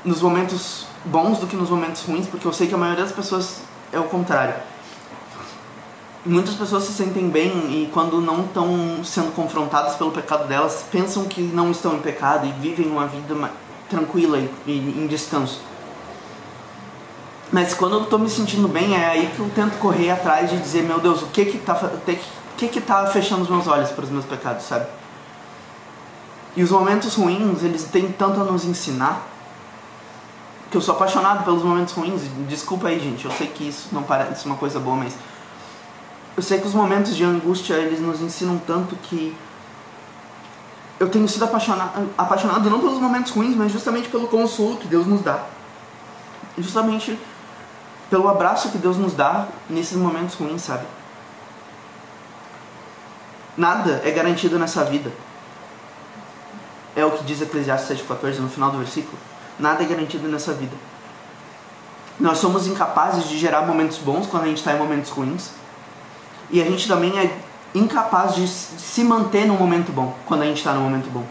Speaker 1: nos momentos bons do que nos momentos ruins, porque eu sei que a maioria das pessoas é o contrário. Muitas pessoas se sentem bem e quando não estão sendo confrontadas pelo pecado delas, pensam que não estão em pecado e vivem uma vida tranquila e em descanso. Mas quando eu estou me sentindo bem, é aí que eu tento correr atrás de dizer: meu Deus, o que tá fechando os meus olhos para os meus pecados, sabe? E os momentos ruins, eles têm tanto a nos ensinar, que eu sou apaixonado pelos momentos ruins. Desculpa aí, gente, eu sei que isso não parece uma coisa boa, mas eu sei que os momentos de angústia, eles nos ensinam tanto que eu tenho sido apaixonado não pelos momentos ruins, mas justamente pelo consolo que Deus nos dá. Justamente pelo abraço que Deus nos dá nesses momentos ruins, sabe? Nada é garantido nessa vida. É o que diz Eclesiastes 7,14 no final do versículo. Nada é garantido nessa vida. Nós somos incapazes de gerar momentos bons quando a gente está em momentos ruins. E a gente também é incapaz de se manter num momento bom quando a gente está num momento bom.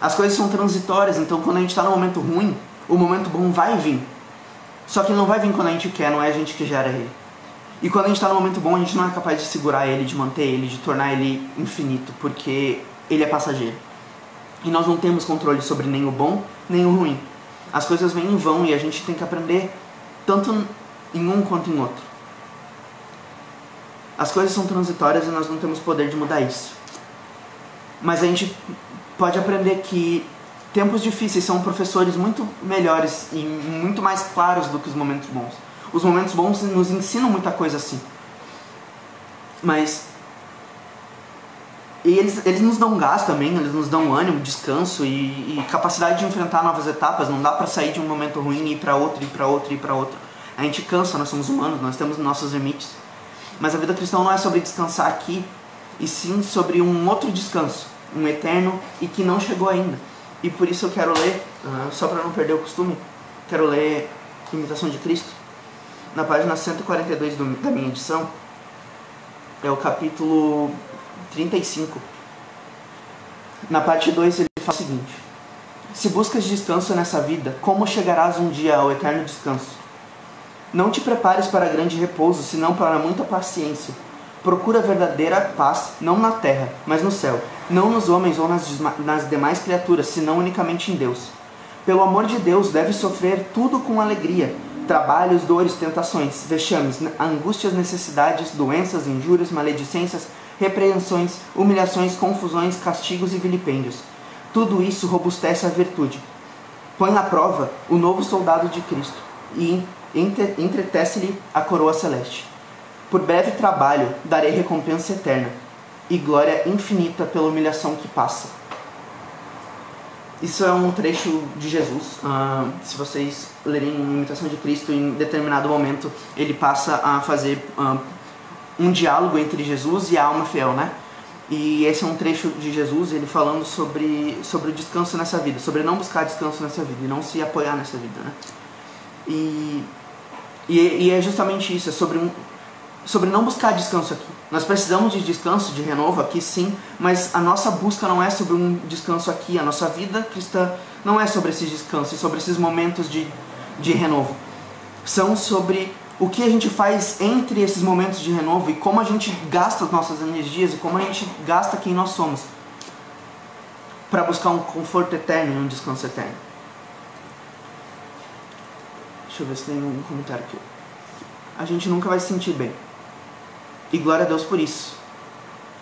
Speaker 1: As coisas são transitórias, então quando a gente está num momento ruim, o momento bom vai vir. Só que ele não vai vir quando a gente quer, não é a gente que gera ele. E quando a gente está num momento bom, a gente não é capaz de segurar ele, de manter ele, de tornar ele infinito, porque ele é passageiro. E nós não temos controle sobre nem o bom, nem o ruim. As coisas vêm e vão e a gente tem que aprender tanto em um quanto em outro. As coisas são transitórias e nós não temos poder de mudar isso. Mas a gente pode aprender que tempos difíceis são professores muito melhores e muito mais claros do que os momentos bons. Os momentos bons nos ensinam muita coisa assim. Mas eles nos dão gás também, eles nos dão ânimo, descanso e capacidade de enfrentar novas etapas. Não dá pra sair de um momento ruim e ir pra outro, ir pra outro, ir pra outro. A gente cansa, nós somos humanos, nós temos nossos limites. Mas a vida cristã não é sobre descansar aqui, e sim sobre um outro descanso, um eterno e que não chegou ainda. E por isso eu quero ler, só para não perder o costume, quero ler Imitação de Cristo. Na página 142 da minha edição, é o capítulo 35. Na parte 2 ele fala o seguinte: se buscas descanso nessa vida, como chegarás um dia ao eterno descanso? Não te prepares para grande repouso, senão para muita paciência. Procura a verdadeira paz, não na terra, mas no céu, não nos homens ou nas demais criaturas, senão unicamente em Deus. Pelo amor de Deus, deves sofrer tudo com alegria: trabalhos, dores, tentações, vexames, angústias, necessidades, doenças, injúrias, maledicências, repreensões, humilhações, confusões, castigos e vilipêndios. Tudo isso robustece a virtude. Põe à prova o novo soldado de Cristo e entretece-lhe a coroa celeste. Por breve trabalho darei recompensa eterna e glória infinita pela humilhação que passa. Isso é um trecho de Jesus. Se vocês lerem Imitação de Cristo, em determinado momento ele passa a fazer um diálogo entre Jesus e a alma fiel, né? E esse é um trecho de Jesus, ele falando sobre o descanso nessa vida, sobre não buscar descanso nessa vida e não se apoiar nessa vida, né? E é justamente isso, é sobre não buscar descanso aqui. Nós precisamos de descanso, de renovo aqui sim, mas a nossa busca não é sobre um descanso aqui. A nossa vida cristã não é sobre esse descanso e sobre esses momentos de renovo. São sobre o que a gente faz entre esses momentos de renovo e como a gente gasta as nossas energias e como a gente gasta quem nós somos para buscar um conforto eterno e um descanso eterno. Deixa eu ver se tem um comentário aqui. A gente nunca vai se sentir bem. E glória a Deus por isso.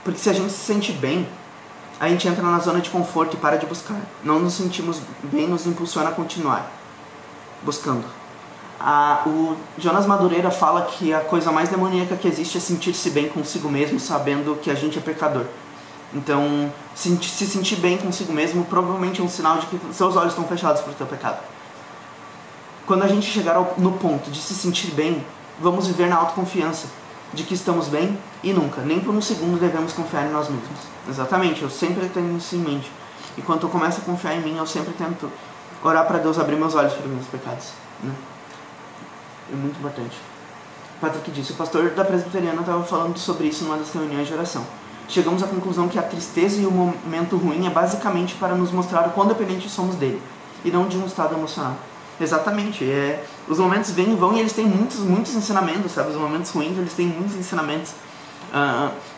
Speaker 1: Porque se a gente se sente bem, a gente entra na zona de conforto e para de buscar. Não nos sentimos bem, nos impulsiona a continuar buscando. O Jonas Madureira fala que a coisa mais demoníaca que existe é sentir-se bem consigo mesmo, sabendo que a gente é pecador. Então, se sentir bem consigo mesmo provavelmente é um sinal de que seus olhos estão fechados para o teu pecado. Quando a gente chegar no ponto de se sentir bem, vamos viver na autoconfiança de que estamos bem e nunca, nem por um segundo, devemos confiar em nós mesmos. Exatamente, eu sempre tenho isso em mente. E quando eu começo a confiar em mim, eu sempre tento orar para Deus abrir meus olhos para os meus pecados, né? É muito importante. O Patrick disse: o pastor da presbiteriana estava falando sobre isso numa das reuniões de oração. Chegamos à conclusão que a tristeza e o momento ruim é basicamente para nos mostrar o quão dependentes somos dele, e não de um estado emocional. Exatamente, os momentos vêm e vão e eles têm muitos ensinamentos, sabe? Os momentos ruins, eles têm muitos ensinamentos.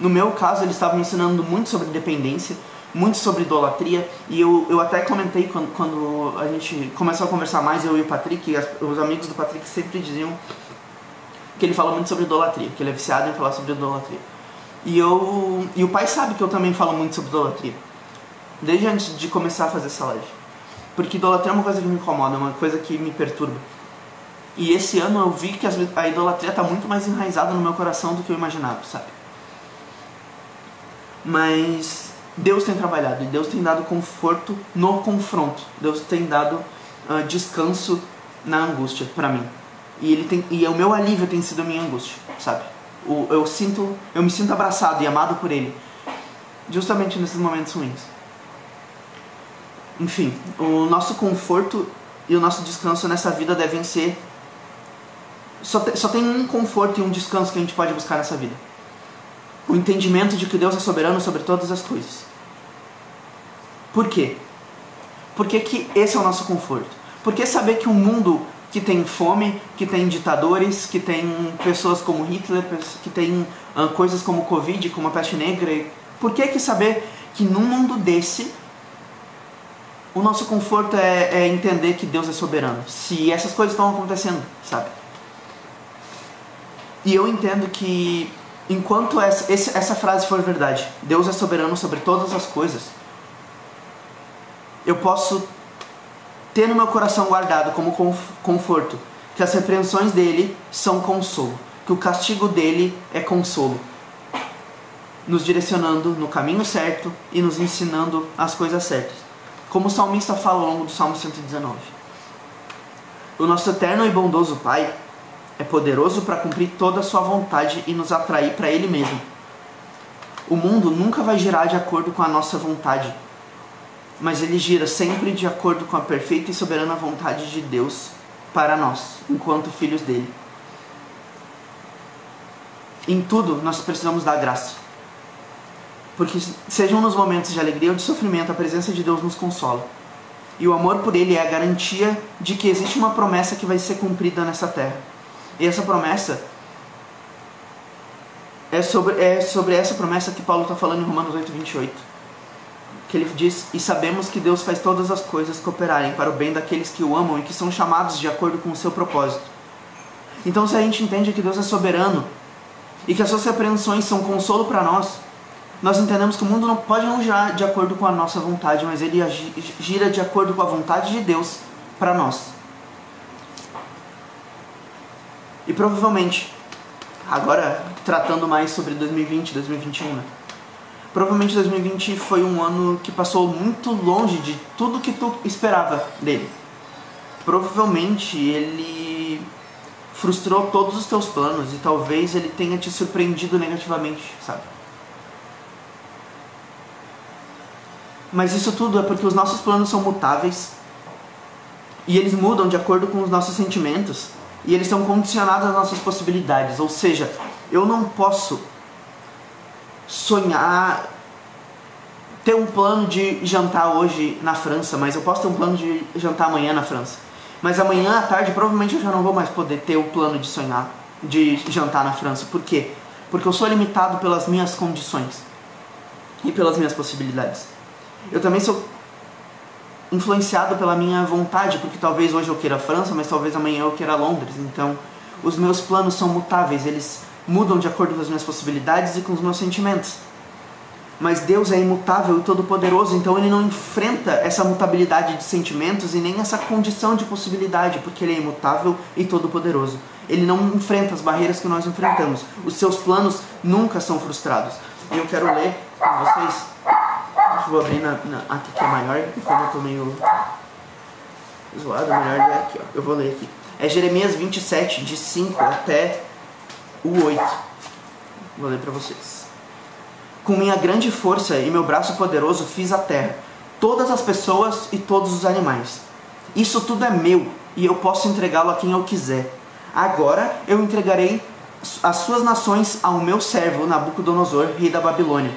Speaker 1: No meu caso, eles estavam ensinando muito sobre dependência, muito sobre idolatria, e eu até comentei quando a gente começou a conversar mais, eu e o Patrick, os amigos do Patrick sempre diziam que ele fala muito sobre idolatria, que ele é viciado em falar sobre idolatria. E o pai sabe que eu também falo muito sobre idolatria, desde antes de começar a fazer essa live. Porque idolatria é uma coisa que me incomoda, é uma coisa que me perturba. E esse ano eu vi que a idolatria está muito mais enraizada no meu coração do que eu imaginava, sabe? Mas Deus tem trabalhado e Deus tem dado conforto no confronto. Deus tem dado descanso na angústia para mim. E o meu alívio tem sido a minha angústia, sabe? Eu me sinto abraçado e amado por Ele, justamente nesses momentos ruins. Enfim, o nosso conforto e o nosso descanso nessa vida devem ser... Só tem um conforto e um descanso que a gente pode buscar nessa vida: o entendimento de que Deus é soberano sobre todas as coisas. Por quê? Porque que esse é o nosso conforto. Porque saber que um mundo que tem fome, que tem ditadores, que tem pessoas como Hitler, que tem coisas como Covid, como a peste negra, por que saber que num mundo desse o nosso conforto é entender que Deus é soberano, se essas coisas estão acontecendo, sabe? E eu entendo que enquanto essa frase for verdade, Deus é soberano sobre todas as coisas, eu posso ter no meu coração guardado como conforto que as repreensões dele são consolo, que o castigo dele é consolo, nos direcionando no caminho certo e nos ensinando as coisas certas. Como o salmista fala ao longo do Salmo 119. O nosso eterno e bondoso Pai é poderoso para cumprir toda a sua vontade e nos atrair para Ele mesmo. O mundo nunca vai girar de acordo com a nossa vontade, mas ele gira sempre de acordo com a perfeita e soberana vontade de Deus para nós, enquanto filhos dele. Em tudo nós precisamos dar graça, porque sejam nos momentos de alegria ou de sofrimento, a presença de Deus nos consola. E o amor por Ele é a garantia de que existe uma promessa que vai ser cumprida nessa terra. E essa promessa é sobre essa promessa que Paulo está falando em Romanos 8:28. Que ele diz: e sabemos que Deus faz todas as coisas cooperarem para o bem daqueles que o amam e que são chamados de acordo com o seu propósito. Então, se a gente entende que Deus é soberano e que as suas repreensões são consolo para nós entendemos que o mundo não pode girar de acordo com a nossa vontade, mas ele gira de acordo com a vontade de Deus para nós. E provavelmente, agora tratando mais sobre 2020, 2021, né? Provavelmente 2020 foi um ano que passou muito longe de tudo que tu esperava dele. Provavelmente ele frustrou todos os teus planos e talvez ele tenha te surpreendido negativamente, sabe? Mas isso tudo é porque os nossos planos são mutáveis e eles mudam de acordo com os nossos sentimentos e eles são condicionados às nossas possibilidades. Ou seja, eu não posso sonhar, ter um plano de jantar hoje na França, mas eu posso ter um plano de jantar amanhã na França. Mas amanhã à tarde provavelmente eu já não vou mais poder ter o plano de sonhar, de jantar na França. Por quê? Porque eu sou limitado pelas minhas condições e pelas minhas possibilidades. Eu também sou influenciado pela minha vontade, porque talvez hoje eu queira a França, mas talvez amanhã eu queira Londres. Então, os meus planos são mutáveis, eles mudam de acordo com as minhas possibilidades e com os meus sentimentos. Mas Deus é imutável e todo-poderoso, então Ele não enfrenta essa mutabilidade de sentimentos e nem essa condição de possibilidade, porque Ele é imutável e todo-poderoso. Ele não enfrenta as barreiras que nós enfrentamos. Os seus planos nunca são frustrados. E eu quero ler com vocês. Eu vou abrir aqui que é maior, e como eu estou meio zoado, melhor ler aqui, ó. Eu vou ler aqui. É Jeremias 27, de 5 até o 8. Vou ler para vocês. Com minha grande força e meu braço poderoso fiz a terra, todas as pessoas e todos os animais. Isso tudo é meu, e eu posso entregá-lo a quem eu quiser. Agora eu entregarei as suas nações ao meu servo Nabucodonosor, rei da Babilônia.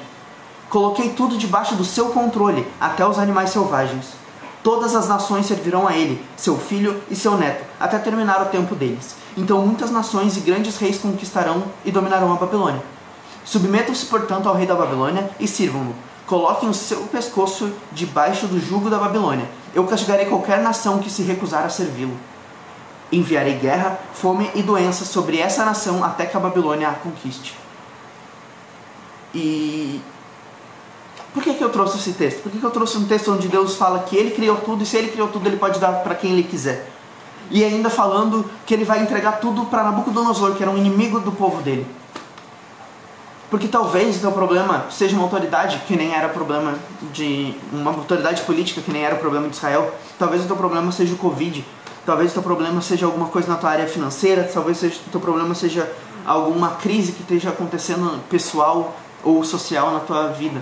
Speaker 1: Coloquei tudo debaixo do seu controle, até os animais selvagens. Todas as nações servirão a ele, seu filho e seu neto, até terminar o tempo deles. Então muitas nações e grandes reis conquistarão e dominarão a Babilônia. Submetam-se, portanto, ao rei da Babilônia e sirvam-no. Coloquem o seu pescoço debaixo do jugo da Babilônia. Eu castigarei qualquer nação que se recusar a servi-lo. Enviarei guerra, fome e doença sobre essa nação até que a Babilônia a conquiste. E Por que eu trouxe esse texto? Por que eu trouxe um texto onde Deus fala que Ele criou tudo e se Ele criou tudo Ele pode dar para quem Ele quiser? E ainda falando que Ele vai entregar tudo para Nabucodonosor, que era um inimigo do povo dele. Porque talvez o teu problema seja uma autoridade que nem era problema de... uma autoridade política que nem era o problema de Israel. Talvez o teu problema seja o Covid. Talvez o teu problema seja alguma coisa na tua área financeira. Talvez o teu problema seja alguma crise que esteja acontecendo pessoal ou social na tua vida.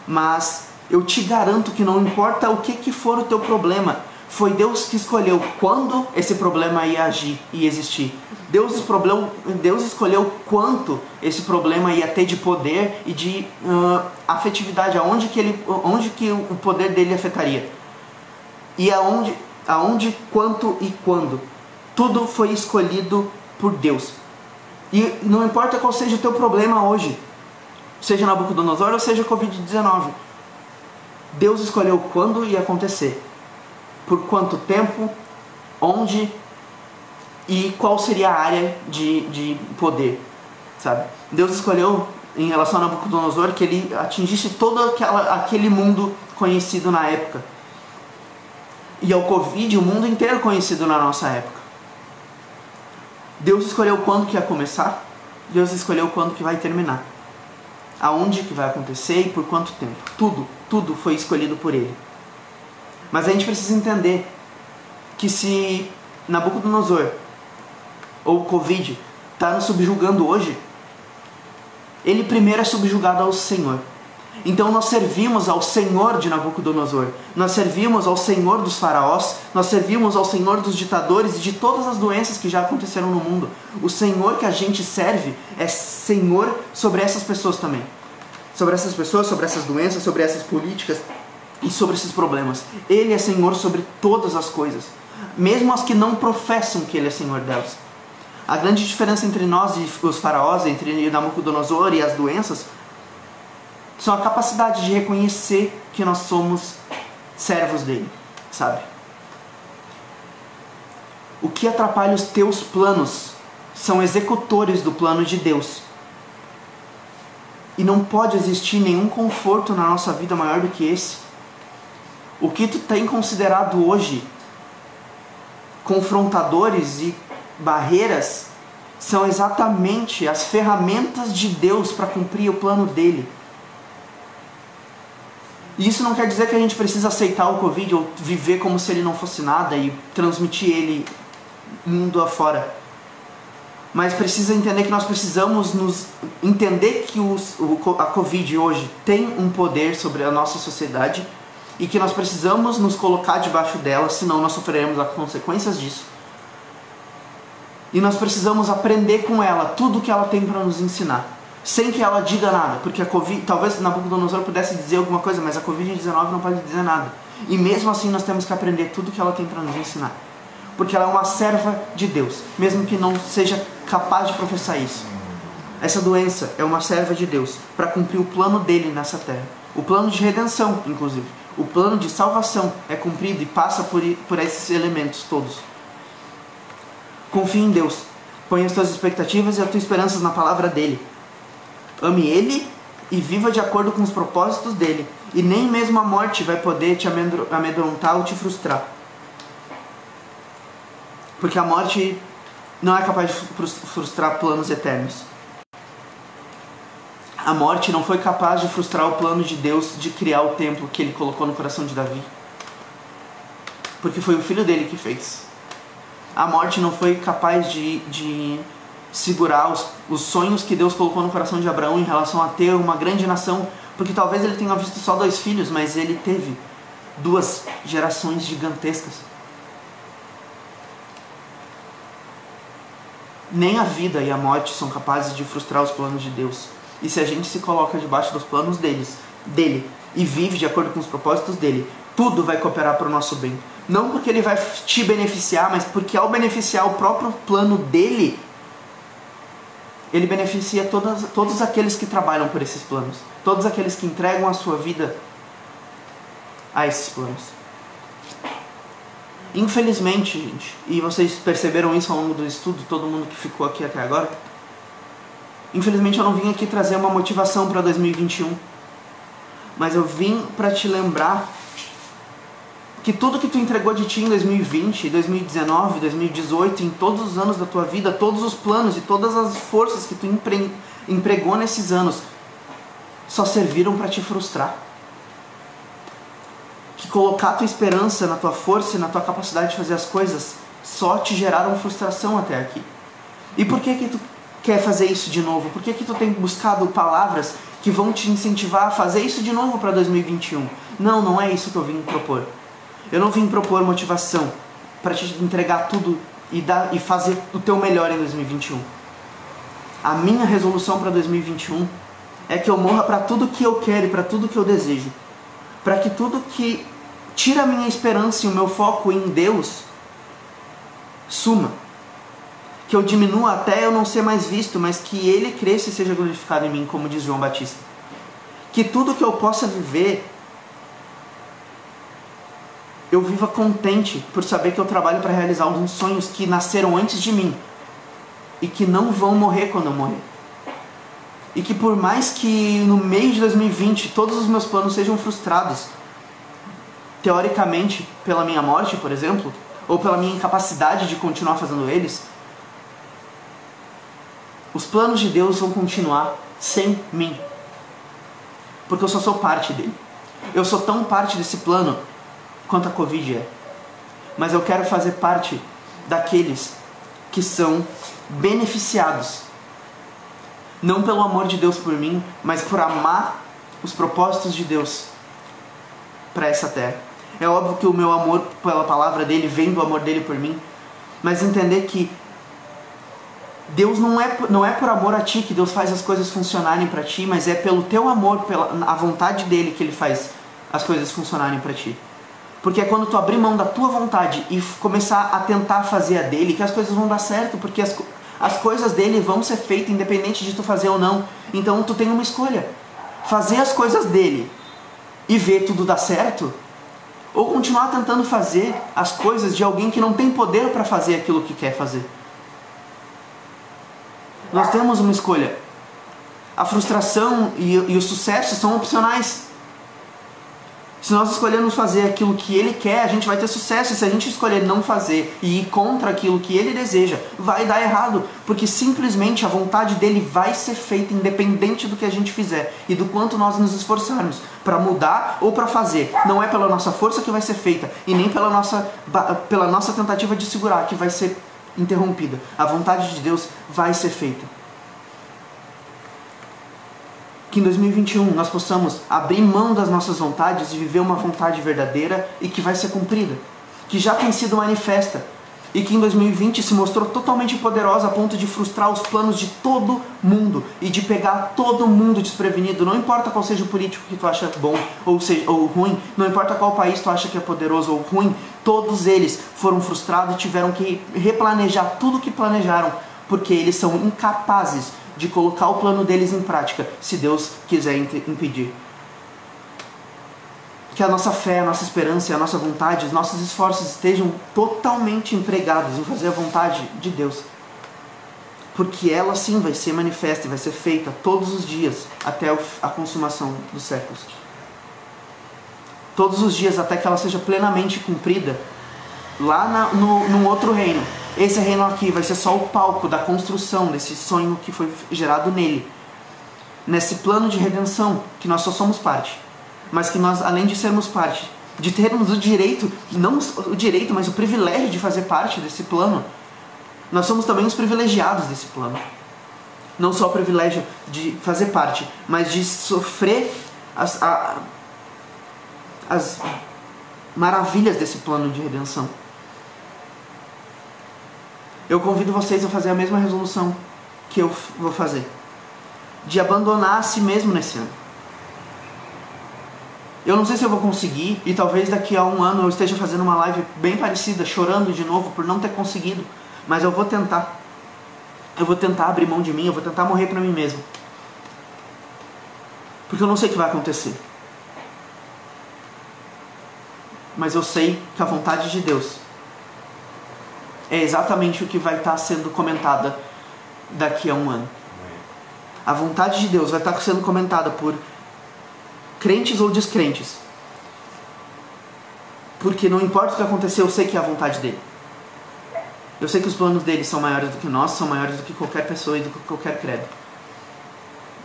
Speaker 1: Mas eu te garanto que não importa o que for o teu problema, foi Deus que escolheu quando esse problema ia agir e existir. Deus escolheu quanto esse problema ia ter de poder e de afetividade, aonde que o poder dele afetaria. E aonde, quanto e quando. Tudo foi escolhido por Deus. E não importa qual seja o teu problema hoje, seja Nabucodonosor ou seja Covid-19, Deus escolheu quando ia acontecer, por quanto tempo, onde e qual seria a área de poder, sabe? Deus escolheu em relação a Nabucodonosor que ele atingisse todo aquele mundo conhecido na época. E ao Covid, o mundo inteiro conhecido na nossa época. Deus escolheu quando que ia começar, Deus escolheu quando que vai terminar. Aonde que vai acontecer e por quanto tempo. Tudo foi escolhido por Ele. Mas a gente precisa entender que se Nabucodonosor ou o Covid está nos subjugando hoje, ele primeiro é subjugado ao Senhor. Então nós servimos ao Senhor de Nabucodonosor, nós servimos ao Senhor dos faraós, nós servimos ao Senhor dos ditadores e de todas as doenças que já aconteceram no mundo. O Senhor que a gente serve é Senhor sobre essas pessoas também. Sobre essas pessoas, sobre essas doenças, sobre essas políticas e sobre esses problemas. Ele é Senhor sobre todas as coisas, mesmo as que não professam que Ele é Senhor delas. A grande diferença entre nós e os faraós, entre Nabucodonosor e as doenças, são a capacidade de reconhecer que nós somos servos dele, sabe? O que atrapalha os teus planos são executores do plano de Deus. E não pode existir nenhum conforto na nossa vida maior do que esse. O que tu tem considerado hoje confrontadores e barreiras são exatamente as ferramentas de Deus para cumprir o plano dele. E isso não quer dizer que a gente precisa aceitar o Covid ou viver como se ele não fosse nada e transmitir ele mundo afora. Mas precisa entender que nós precisamos entender que a Covid hoje tem um poder sobre a nossa sociedade e que nós precisamos nos colocar debaixo dela, senão nós sofreremos as consequências disso. E nós precisamos aprender com ela tudo o que ela tem para nos ensinar, sem que ela diga nada, porque a Covid, talvez Nabucodonosor pudesse dizer alguma coisa, mas a Covid-19 não pode dizer nada. E mesmo assim nós temos que aprender tudo que ela tem para nos ensinar, porque ela é uma serva de Deus, mesmo que não seja capaz de professar isso. Essa doença é uma serva de Deus para cumprir o plano dele nessa terra, o plano de redenção, inclusive. O plano de salvação é cumprido e passa por esses elementos todos. Confie em Deus, ponha as tuas expectativas e as tuas esperanças na palavra dele. Ame Ele e viva de acordo com os propósitos dele. E nem mesmo a morte vai poder te amedrontar ou te frustrar. Porque a morte não é capaz de frustrar planos eternos. A morte não foi capaz de frustrar o plano de Deus de criar o templo que Ele colocou no coração de Davi. Porque foi o filho dele que fez. A morte não foi capaz de segurar os sonhos que Deus colocou no coração de Abraão em relação a ter uma grande nação, porque talvez ele tenha visto só 2 filhos, mas ele teve 2 gerações gigantescas. Nem a vida e a morte são capazes de frustrar os planos de Deus. E se a gente se coloca debaixo dos planos dele e vive de acordo com os propósitos dele, tudo vai cooperar para o nosso bem. Não porque ele vai te beneficiar, mas porque ao beneficiar o próprio plano dele, ele beneficia todos aqueles que trabalham por esses planos. Todos aqueles que entregam a sua vida a esses planos. Infelizmente, gente, e vocês perceberam isso ao longo do estudo, todo mundo que ficou aqui até agora, infelizmente eu não vim aqui trazer uma motivação para 2021. mas eu vim para te lembrar que tudo que tu entregou de ti em 2020, 2019, 2018, em todos os anos da tua vida, todos os planos e todas as forças que tu empregou nesses anos, só serviram para te frustrar. Que colocar tua esperança na tua força e na tua capacidade de fazer as coisas só te geraram frustração até aqui. E por que tu quer fazer isso de novo? Por que tu tem buscado palavras que vão te incentivar a fazer isso de novo para 2021? Não é isso que eu vim propor. Eu não vim propor motivação para te entregar tudo e fazer o teu melhor em 2021. A minha resolução para 2021 é que eu morra para tudo que eu quero e para tudo que eu desejo. Para que tudo que tira a minha esperança e o meu foco em Deus suma. Que eu diminua até eu não ser mais visto, mas que Ele cresça e seja glorificado em mim, como diz João Batista. Que tudo que eu possa viver, eu viva contente por saber que eu trabalho para realizar alguns sonhos que nasceram antes de mim e que não vão morrer quando eu morrer. E que por mais que no meio de 2020 todos os meus planos sejam frustrados, teoricamente pela minha morte, por exemplo, ou pela minha incapacidade de continuar fazendo eles, os planos de Deus vão continuar sem mim. Porque eu só sou parte dele. Eu sou tão parte desse plano quanto a Covid é. Mas eu quero fazer parte daqueles que são beneficiados. Não pelo amor de Deus por mim, mas por amar os propósitos de Deus para essa terra. É óbvio que o meu amor pela palavra dele vem do amor dele por mim, mas entender que Deus não é por amor a ti que Deus faz as coisas funcionarem para ti, mas é pelo teu amor, pela a vontade dele que ele faz as coisas funcionarem para ti. Porque é quando tu abrir mão da tua vontade e começar a tentar fazer a dele que as coisas vão dar certo, porque as coisas dele vão ser feitas independente de tu fazer ou não. Então tu tem uma escolha: fazer as coisas dele e ver tudo dar certo, ou continuar tentando fazer as coisas de alguém que não tem poder para fazer aquilo que quer fazer. Nós temos uma escolha. A frustração e o sucesso são opcionais. Se nós escolhermos fazer aquilo que ele quer, a gente vai ter sucesso. E se a gente escolher não fazer e ir contra aquilo que ele deseja, vai dar errado. Porque simplesmente a vontade dele vai ser feita independente do que a gente fizer e do quanto nós nos esforçarmos para mudar ou para fazer. Não é pela nossa força que vai ser feita e nem pela nossa tentativa de segurar que vai ser interrompida. A vontade de Deus vai ser feita. Que em 2021 nós possamos abrir mão das nossas vontades e viver uma vontade verdadeira e que vai ser cumprida, que já tem sido manifesta e que em 2020 se mostrou totalmente poderosa a ponto de frustrar os planos de todo mundo e de pegar todo mundo desprevenido. Não importa qual seja o político que tu acha bom ou ruim, não importa qual país tu acha que é poderoso ou ruim, todos eles foram frustrados e tiveram que replanejar tudo o que planejaram, porque eles são incapazes de colocar o plano deles em prática, se Deus quiser impedir. Que a nossa fé, a nossa esperança, a nossa vontade, os nossos esforços estejam totalmente empregados em fazer a vontade de Deus. Porque ela sim vai ser manifesta e vai ser feita todos os dias até a consumação dos séculos. Todos os dias até que ela seja plenamente cumprida lá num outro reino. Esse reino aqui vai ser só o palco da construção desse sonho que foi gerado nele. Nesse plano de redenção que nós só somos parte. Mas que nós, além de sermos parte, de termos o direito, não o direito, mas o privilégio de fazer parte desse plano, nós somos também os privilegiados desse plano. Não só o privilégio de fazer parte, mas de sofrer as maravilhas desse plano de redenção. Eu convido vocês a fazer a mesma resolução que eu vou fazer, de abandonar a si mesmo nesse ano. Eu não sei se eu vou conseguir, e talvez daqui a um ano eu esteja fazendo uma live bem parecida, chorando de novo por não ter conseguido, mas eu vou tentar. Eu vou tentar abrir mão de mim, eu vou tentar morrer para mim mesmo. Porque eu não sei o que vai acontecer. Mas eu sei que a vontade de Deus é exatamente o que vai estar sendo comentada daqui a um ano. A vontade de Deus vai estar sendo comentada por crentes ou descrentes. Porque não importa o que aconteceu, eu sei que é a vontade dele. Eu sei que os planos dele são maiores do que nós, são maiores do que qualquer pessoa e do que qualquer credo.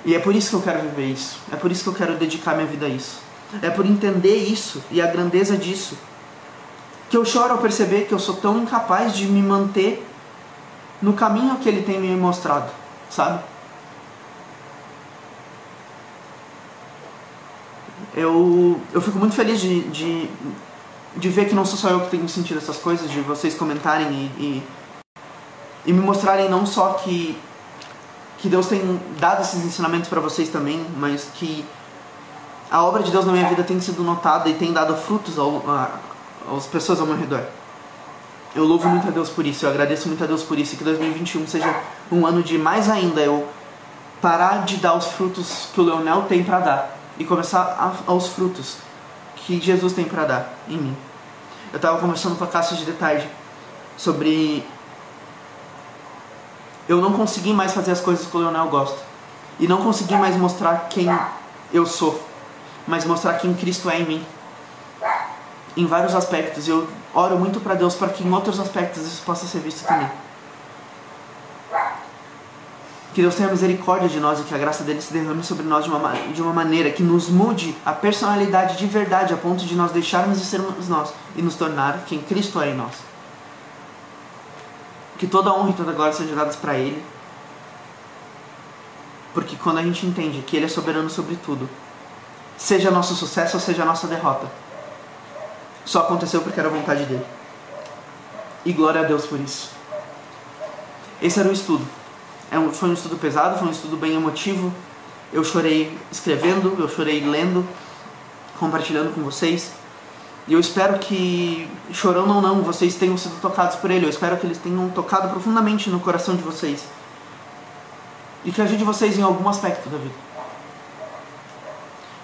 Speaker 1: E é por isso que eu quero viver isso. É por isso que eu quero dedicar minha vida a isso. É por entender isso e a grandeza disso que eu choro ao perceber que eu sou tão incapaz de me manter no caminho que ele tem me mostrado, sabe? Eu fico muito feliz de ver que não sou só eu que tenho sentido essas coisas, de vocês comentarem e me mostrarem não só que Deus tem dado esses ensinamentos para vocês também, mas que a obra de Deus na minha vida tem sido notada e tem dado frutos às pessoas ao meu redor. Eu louvo muito a Deus por isso, eu agradeço muito a Deus por isso, e que 2021 seja um ano de mais ainda eu parar de dar os frutos que o Leonel tem para dar e começar aos frutos que Jesus tem para dar em mim. Eu estava conversando com a Cássia de tarde sobre eu não consegui mais fazer as coisas que o Leonel gosta e não consegui mais mostrar quem eu sou, mas mostrar quem Cristo é em mim, em vários aspectos. Eu oro muito para Deus para que em outros aspectos isso possa ser visto também. Que Deus tenha misericórdia de nós e que a graça dele se derrame sobre nós de uma maneira que nos mude a personalidade de verdade, a ponto de nós deixarmos de sermos nós e nos tornar quem Cristo é em nós. Que toda a honra e toda a glória sejam dadas para Ele, porque quando a gente entende que Ele é soberano sobre tudo, seja nosso sucesso ou seja a nossa derrota, só aconteceu porque era a vontade dele. E glória a Deus por isso. Esse era o estudo. Foi um estudo pesado, foi um estudo bem emotivo. Eu chorei escrevendo, eu chorei lendo, compartilhando com vocês. E eu espero que, chorando ou não, vocês tenham sido tocados por ele. Eu espero que eles tenham tocado profundamente no coração de vocês. E que ajude vocês em algum aspecto da vida.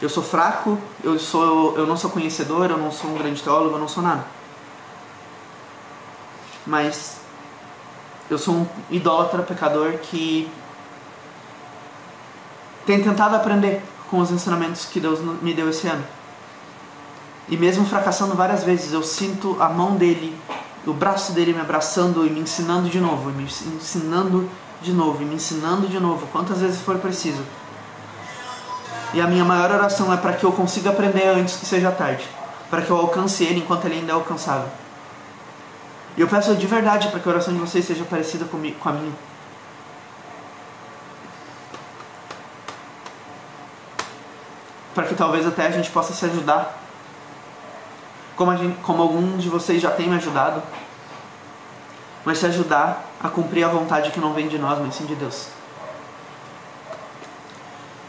Speaker 1: Eu sou fraco, eu não sou conhecedor, eu não sou um grande teólogo, eu não sou nada. Mas eu sou um idólatra, pecador que tem tentado aprender com os ensinamentos que Deus me deu esse ano. E mesmo fracassando várias vezes, eu sinto a mão dele, o braço dele me abraçando e me ensinando de novo, e me ensinando de novo, e me ensinando de novo, quantas vezes for preciso. E a minha maior oração é para que eu consiga aprender antes que seja tarde, para que eu alcance ele enquanto ele ainda é alcançável. E eu peço de verdade para que a oração de vocês seja parecida com a minha. Para que talvez até a gente possa se ajudar. Como alguns de vocês já têm me ajudado. Mas se ajudar a cumprir a vontade que não vem de nós, mas sim de Deus.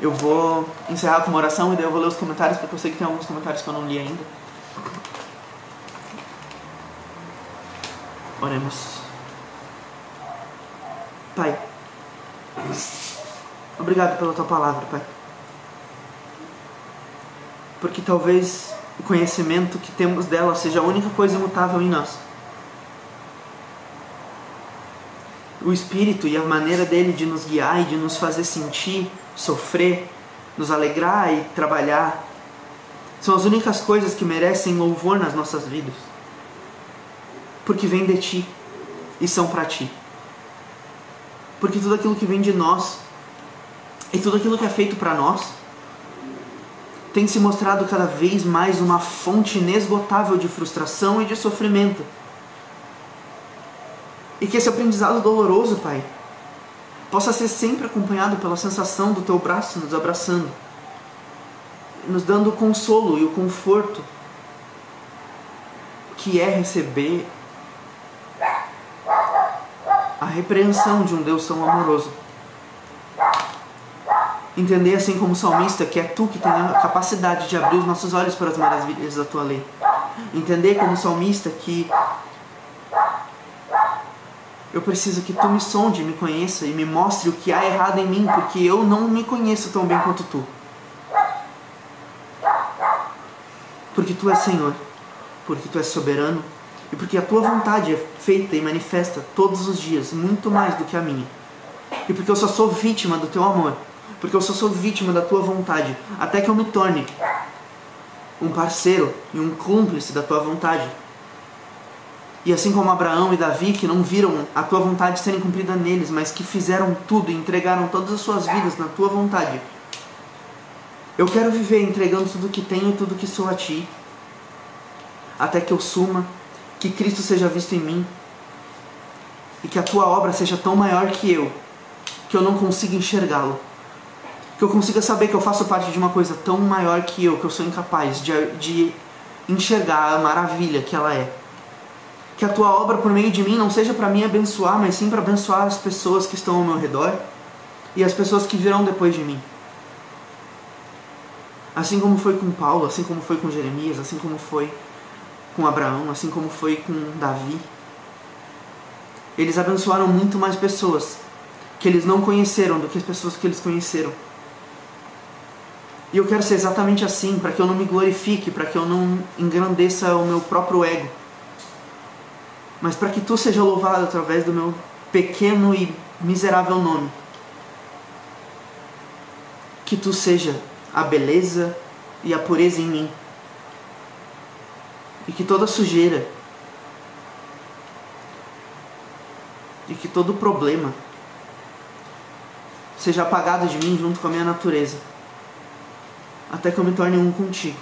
Speaker 1: Eu vou encerrar com uma oração e daí eu vou ler os comentários, porque eu sei que tem alguns comentários que eu não li ainda. Oremos. Pai, obrigado pela Tua palavra, Pai. Porque talvez o conhecimento que temos dela seja a única coisa imutável em nós. O Espírito e a maneira dele de nos guiar e de nos fazer sentir, sofrer, nos alegrar e trabalhar são as únicas coisas que merecem louvor nas nossas vidas. Porque vem de Ti e são para Ti. Porque tudo aquilo que vem de nós e tudo aquilo que é feito para nós tem se mostrado cada vez mais uma fonte inesgotável de frustração e de sofrimento. E que esse aprendizado doloroso, Pai, possa ser sempre acompanhado pela sensação do Teu braço nos abraçando, nos dando o consolo e o conforto que é receber a repreensão de um Deus tão amoroso. Entender, assim como o salmista, que é Tu que tem a capacidade de abrir os nossos olhos para as maravilhas da Tua lei. Entender como o salmista que eu preciso que Tu me sonde, me conheça e me mostre o que há errado em mim, porque eu não me conheço tão bem quanto Tu. Porque Tu és Senhor, porque Tu és soberano e porque a Tua vontade é feita e manifesta todos os dias, muito mais do que a minha. E porque eu só sou vítima do Teu amor, porque eu só sou vítima da Tua vontade, até que eu me torne um parceiro e um cúmplice da tua vontade. E assim como Abraão e Davi, que não viram a tua vontade serem cumprida neles, mas que fizeram tudo e entregaram todas as suas vidas na tua vontade, eu quero viver entregando tudo que tenho e tudo que sou a ti, até que eu suma, que Cristo seja visto em mim, e que a tua obra seja tão maior que eu não consiga enxergá-lo. Que eu consiga saber que eu faço parte de uma coisa tão maior que eu sou incapaz de enxergar a maravilha que ela é. Que a tua obra por meio de mim não seja para mim abençoar, mas sim para abençoar as pessoas que estão ao meu redor e as pessoas que virão depois de mim. Assim como foi com Paulo, assim como foi com Jeremias, assim como foi com Abraão, assim como foi com Davi. Eles abençoaram muito mais pessoas que eles não conheceram do que as pessoas que eles conheceram. E eu quero ser exatamente assim, para que eu não me glorifique, para que eu não engrandeça o meu próprio ego, mas para que tu seja louvado através do meu pequeno e miserável nome. Que tu seja a beleza e a pureza em mim. E que toda sujeira e que todo problema seja apagado de mim junto com a minha natureza, até que eu me torne um contigo.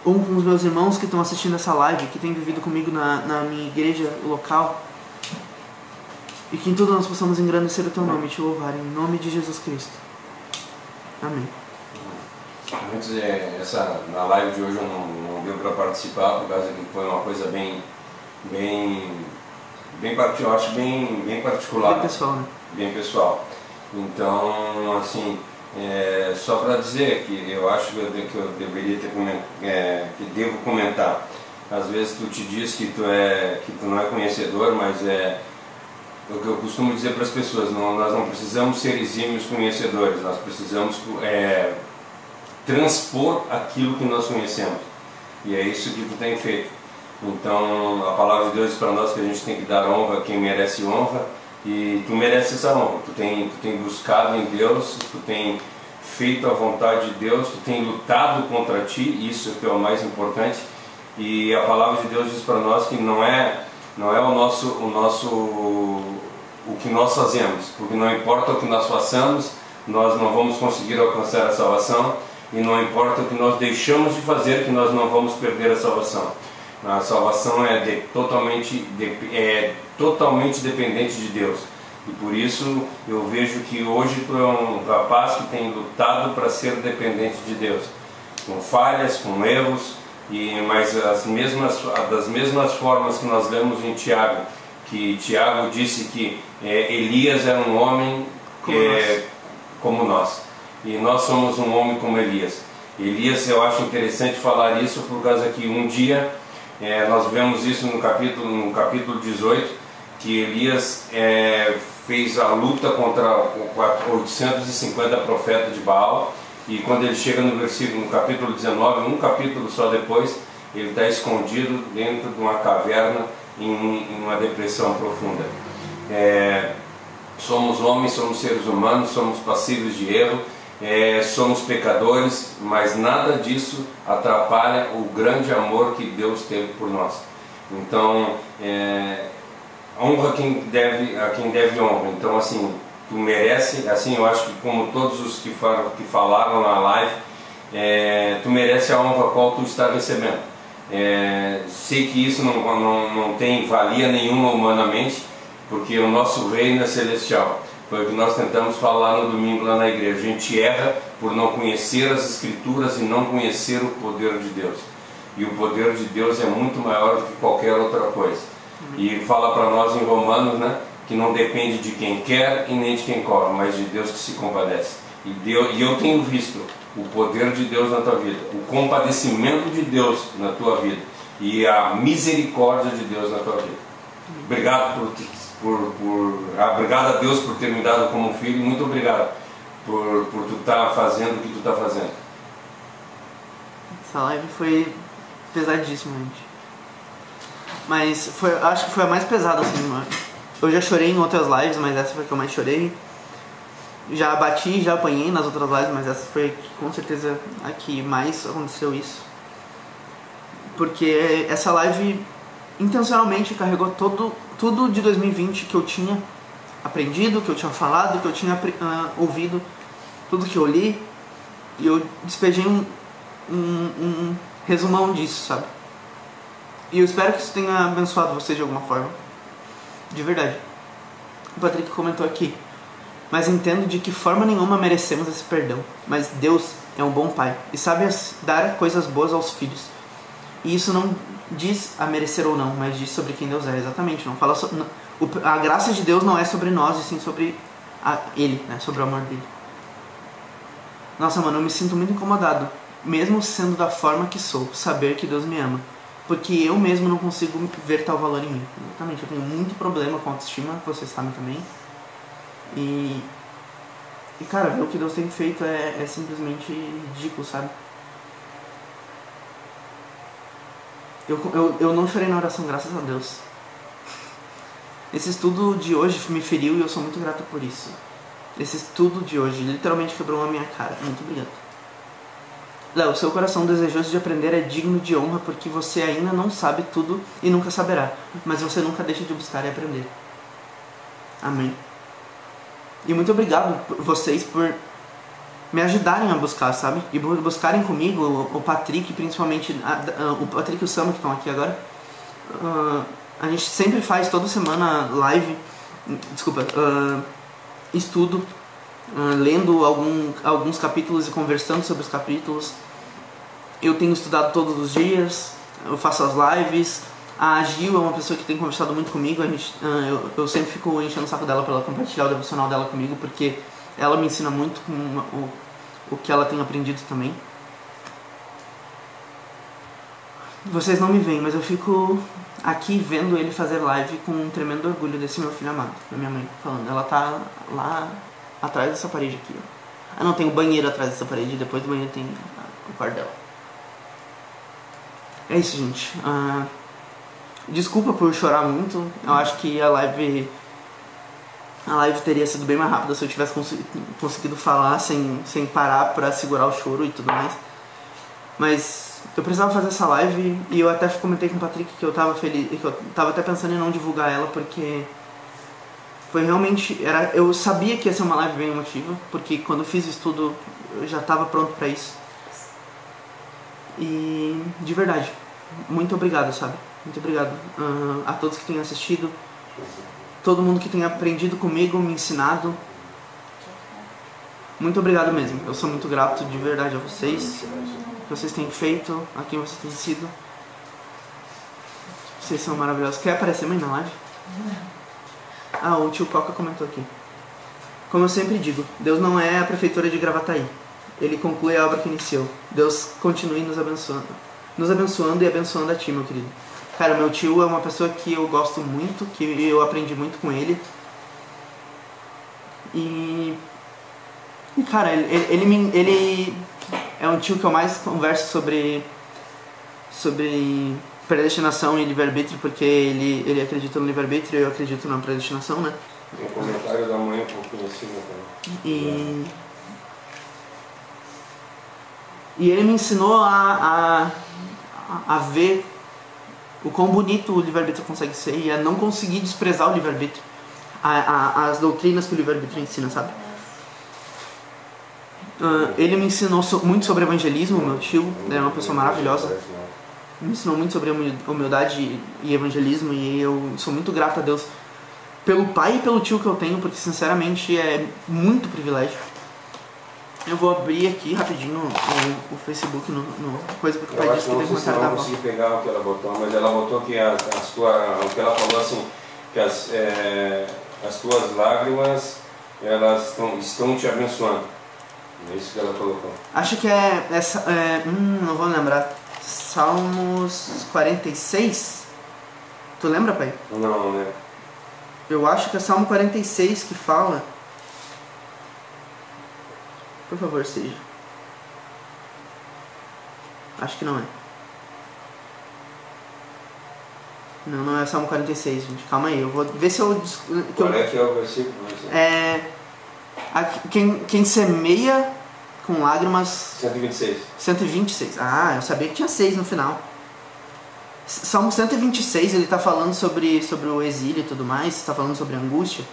Speaker 1: Um com os meus irmãos que estão assistindo essa live, que têm vivido comigo na minha igreja local. E que em tudo nós possamos engrandecer o teu nome e te louvar, em nome de Jesus Cristo. Amém.
Speaker 2: Antes, na live de hoje eu não deu para participar, por causa que foi uma coisa bem eu acho bem particular.
Speaker 1: Bem pessoal, né?
Speaker 2: Bem pessoal. Então, assim, só para dizer que eu acho que eu deveria que devo comentar. Às vezes tu te diz que tu não é conhecedor, mas o que eu costumo dizer para as pessoas, nós não precisamos ser exímios conhecedores, nós precisamos transpor aquilo que nós conhecemos. E é isso que tu tem feito. Então a palavra de Deus diz para nós que a gente tem que dar honra a quem merece honra, e tu mereces essa honra. Tu tem buscado em Deus, tu tem feito a vontade de Deus, tu tem lutado contra ti, isso que é o mais importante. E a palavra de Deus diz para nós que não é o que nós fazemos, porque não importa o que nós façamos, nós não vamos conseguir alcançar a salvação, e não importa o que nós deixamos de fazer, que nós não vamos perder a salvação. A salvação é totalmente dependente de Deus. E por isso eu vejo que hoje tu é um rapaz que tem lutado para ser dependente de Deus, com falhas, com erros, mas das mesmas formas que nós lemos em Tiago, que Tiago disse que Elias era um homem como nós, e nós somos um homem como Elias. Elias, eu acho interessante falar isso por causa que um dia nós vemos isso no capítulo 18, que Elias fez a luta contra 850 profetas de Baal, e quando ele chega no capítulo 19, um capítulo só depois, ele está escondido dentro de uma caverna em uma depressão profunda. Somos homens, somos seres humanos, somos passíveis de erro, somos pecadores, mas nada disso atrapalha o grande amor que Deus teve por nós. Então, honra a quem deve honra. Então, assim, tu merece, assim, eu acho que como todos os que falaram na live, tu merece a honra a qual tu está recebendo. Sei que isso não tem valia nenhuma humanamente, porque o nosso reino é celestial. Foi o que nós tentamos falar no domingo lá na igreja. A gente erra por não conhecer as Escrituras e não conhecer o poder de Deus. E o poder de Deus é muito maior do que qualquer outra coisa. E fala para nós em Romanos, né, que não depende de quem quer e nem de quem corre, mas de Deus que se compadece. E eu tenho visto o poder de Deus na tua vida, o compadecimento de Deus na tua vida e a misericórdia de Deus na tua vida. Obrigado obrigado a Deus por ter me dado como filho, e muito obrigado por tu estar fazendo o que tu está fazendo.
Speaker 1: Essa live foi pesadíssima, gente. Mas acho que foi a mais pesada, assim, mano. Eu já chorei em outras lives, mas essa foi a que eu mais chorei. Já bati, já apanhei nas outras lives, mas essa foi com certeza a que mais aconteceu isso. Porque essa live intencionalmente carregou tudo de 2020 que eu tinha aprendido, que eu tinha falado, que eu tinha ouvido, tudo que eu li. E eu despejei um resumão disso, sabe? E eu espero que isso tenha abençoado vocês de alguma forma. De verdade. O Patrick comentou aqui: mas entendo de que forma nenhuma merecemos esse perdão. Mas Deus é um bom pai e sabe dar coisas boas aos filhos. E isso não diz a merecer ou não, mas diz sobre quem Deus é. Exatamente. Não fala a graça de Deus não é sobre nós, e sim sobre Ele, né? Sobre o amor dele. Nossa, mano, eu me sinto muito incomodado, mesmo sendo da forma que sou, saber que Deus me ama. Porque eu mesmo não consigo ver tal valor em mim. Exatamente, eu tenho muito problema com autoestima, que vocês sabem também. E cara, ver o que Deus tem feito é simplesmente ridículo, sabe? Eu não chorei na oração, graças a Deus. Esse estudo de hoje me feriu e eu sou muito grato por isso. Esse estudo de hoje literalmente quebrou a minha cara. Muito obrigado. Léo, seu coração desejoso de aprender é digno de honra porque você ainda não sabe tudo e nunca saberá. Mas você nunca deixa de buscar e aprender. Amém. E muito obrigado vocês por me ajudarem a buscar, sabe? E por buscarem comigo, o Patrick, principalmente, o Patrick e o Sam que estão aqui agora. A gente sempre faz toda semana live, estudo, lendo alguns capítulos e conversando sobre os capítulos. Eu tenho estudado todos os dias, eu faço as lives. A Gil é uma pessoa que tem conversado muito comigo. Eu sempre fico enchendo o saco dela para ela compartilhar o devocional dela comigo, porque ela me ensina muito com o que ela tem aprendido também. Vocês não me veem, mas eu fico aqui vendo ele fazer live com um tremendo orgulho desse meu filho amado. Da minha mãe falando. Ela tá lá atrás dessa parede aqui, ó. Não, tem o banheiro atrás dessa parede, e depois do banheiro tem o quarto dela. É isso, gente. Desculpa por chorar muito. Eu acho que a live teria sido bem mais rápida se eu tivesse conseguido falar sem parar pra segurar o choro e tudo mais. Mas eu precisava fazer essa live e eu até comentei com o Patrick que eu tava feliz, que eu tava até pensando em não divulgar ela, porque foi realmente, eu sabia que ia ser uma live bem emotiva, porque quando eu fiz o estudo eu já tava pronto pra isso. E de verdade, muito obrigado, sabe? Muito obrigado a todos que têm assistido, todo mundo que tem aprendido comigo, me ensinado. Muito obrigado mesmo, eu sou muito grato de verdade a vocês, o que vocês têm feito, a quem vocês têm sido. Vocês são maravilhosos. Quer aparecer, mãe, na live? O tio Coca comentou aqui. Como eu sempre digo, Deus não é a prefeitura de Gravataí. Ele conclui a obra que iniciou. Deus continue nos abençoando e abençoando a ti, meu querido. Cara, meu tio é uma pessoa que eu gosto muito, que eu aprendi muito com ele. E cara, ele é um tio que eu mais converso sobre predestinação e livre-arbítrio, porque ele acredita no livre-arbítrio e eu acredito na predestinação, né?
Speaker 2: Tem um comentário da manhã um pouquinho assim, né?
Speaker 1: E ele me ensinou a ver o quão bonito o livre-arbítrio consegue ser e a não conseguir desprezar o livre-arbítrio, as doutrinas que o livre-arbítrio ensina, sabe? Ele me ensinou muito sobre evangelismo, meu tio é uma pessoa maravilhosa. Me ensinou muito sobre humildade e evangelismo, e eu sou muito grato a Deus pelo pai e pelo tio que eu tenho, porque sinceramente é muito privilégio. Eu vou abrir aqui rapidinho o Facebook no coisa, porque o pai disse que tem comentário da avó. Eu não consegui pegar o que ela botou, mas ela botou que o que ela falou assim, que as tuas lágrimas elas estão te abençoando. É isso que ela colocou. Acho que não vou lembrar. Salmos 46? Tu lembra, pai? Não, né? Eu acho que é Salmo 46 que fala. Por favor, seja. Acho que não é. Não é Salmo 46, gente. Calma aí, eu vou ver se eu... Qual é que é o versículo? Quem semeia com lágrimas...
Speaker 2: 126.
Speaker 1: 126. Ah, eu sabia que tinha 6 no final. Salmo 126, ele está falando sobre o exílio e tudo mais, está falando sobre a angústia.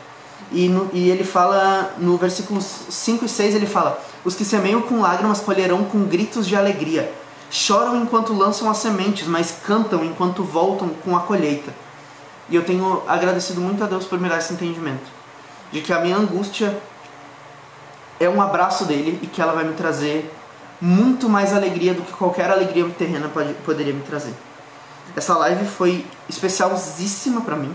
Speaker 1: E ele fala, no versículos 5 e 6, ele fala: os que semeiam com lágrimas colherão com gritos de alegria. Choram enquanto lançam as sementes, mas cantam enquanto voltam com a colheita. E eu tenho agradecido muito a Deus por me dar esse entendimento. De que a minha angústia é um abraço dele e que ela vai me trazer muito mais alegria do que qualquer alegria terrena poderia me trazer. Essa live foi especialíssima pra mim.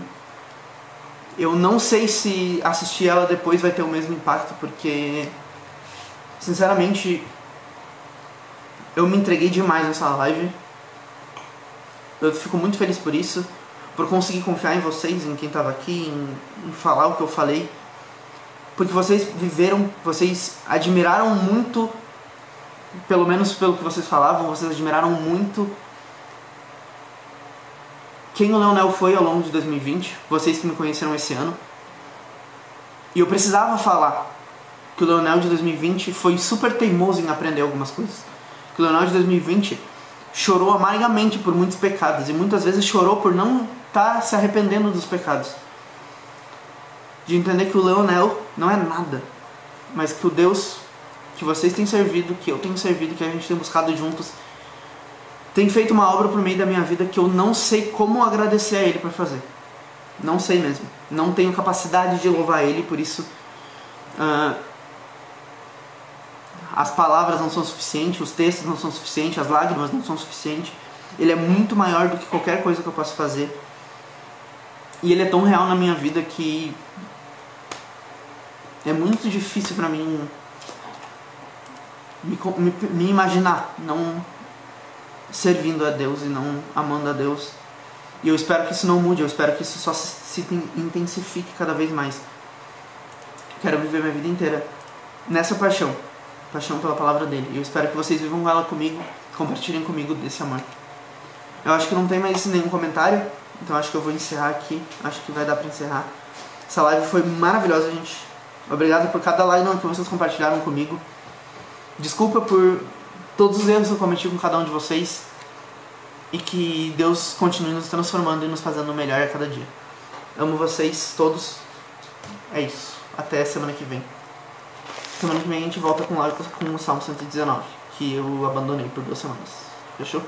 Speaker 1: Eu não sei se assistir ela depois vai ter o mesmo impacto, porque, sinceramente, eu me entreguei demais nessa live. Eu fico muito feliz por isso, por conseguir confiar em vocês, em quem estava aqui, em falar o que eu falei. Porque vocês viveram, vocês admiraram muito, pelo menos pelo que vocês falavam, vocês admiraram muito quem o Leonel foi ao longo de 2020, vocês que me conheceram esse ano. E eu precisava falar que o Leonel de 2020 foi super teimoso em aprender algumas coisas. Que o Leonel de 2020 chorou amargamente por muitos pecados e muitas vezes chorou por não estar se arrependendo dos pecados. De entender que o Leonel não é nada, mas que o Deus que vocês têm servido, que eu tenho servido, que a gente tem buscado juntos, tem feito uma obra por meio da minha vida que eu não sei como agradecer a Ele por fazer. Não sei mesmo. Não tenho capacidade de louvar Ele, por isso as palavras não são suficientes, os textos não são suficientes, as lágrimas não são suficientes. Ele é muito maior do que qualquer coisa que eu possa fazer. E Ele é tão real na minha vida que é muito difícil pra mim me imaginar não servindo a Deus e não amando a Deus. E eu espero que isso não mude, eu espero que isso só se intensifique cada vez mais. Quero viver minha vida inteira nessa paixão pela palavra dele. E eu espero que vocês vivam ela comigo, compartilhem comigo desse amor. Eu acho que não tem mais nenhum comentário, então acho que eu vou encerrar aqui. Acho que vai dar pra encerrar. Essa live foi maravilhosa, gente. Obrigado por cada live que vocês compartilharam comigo. Desculpa por todos os erros que eu cometi com cada um de vocês. E que Deus continue nos transformando e nos fazendo melhor a cada dia. Amo vocês todos. É isso. Até semana que vem. Semana que vem a gente volta com o Salmo 119, que eu abandonei por 2 semanas. Fechou?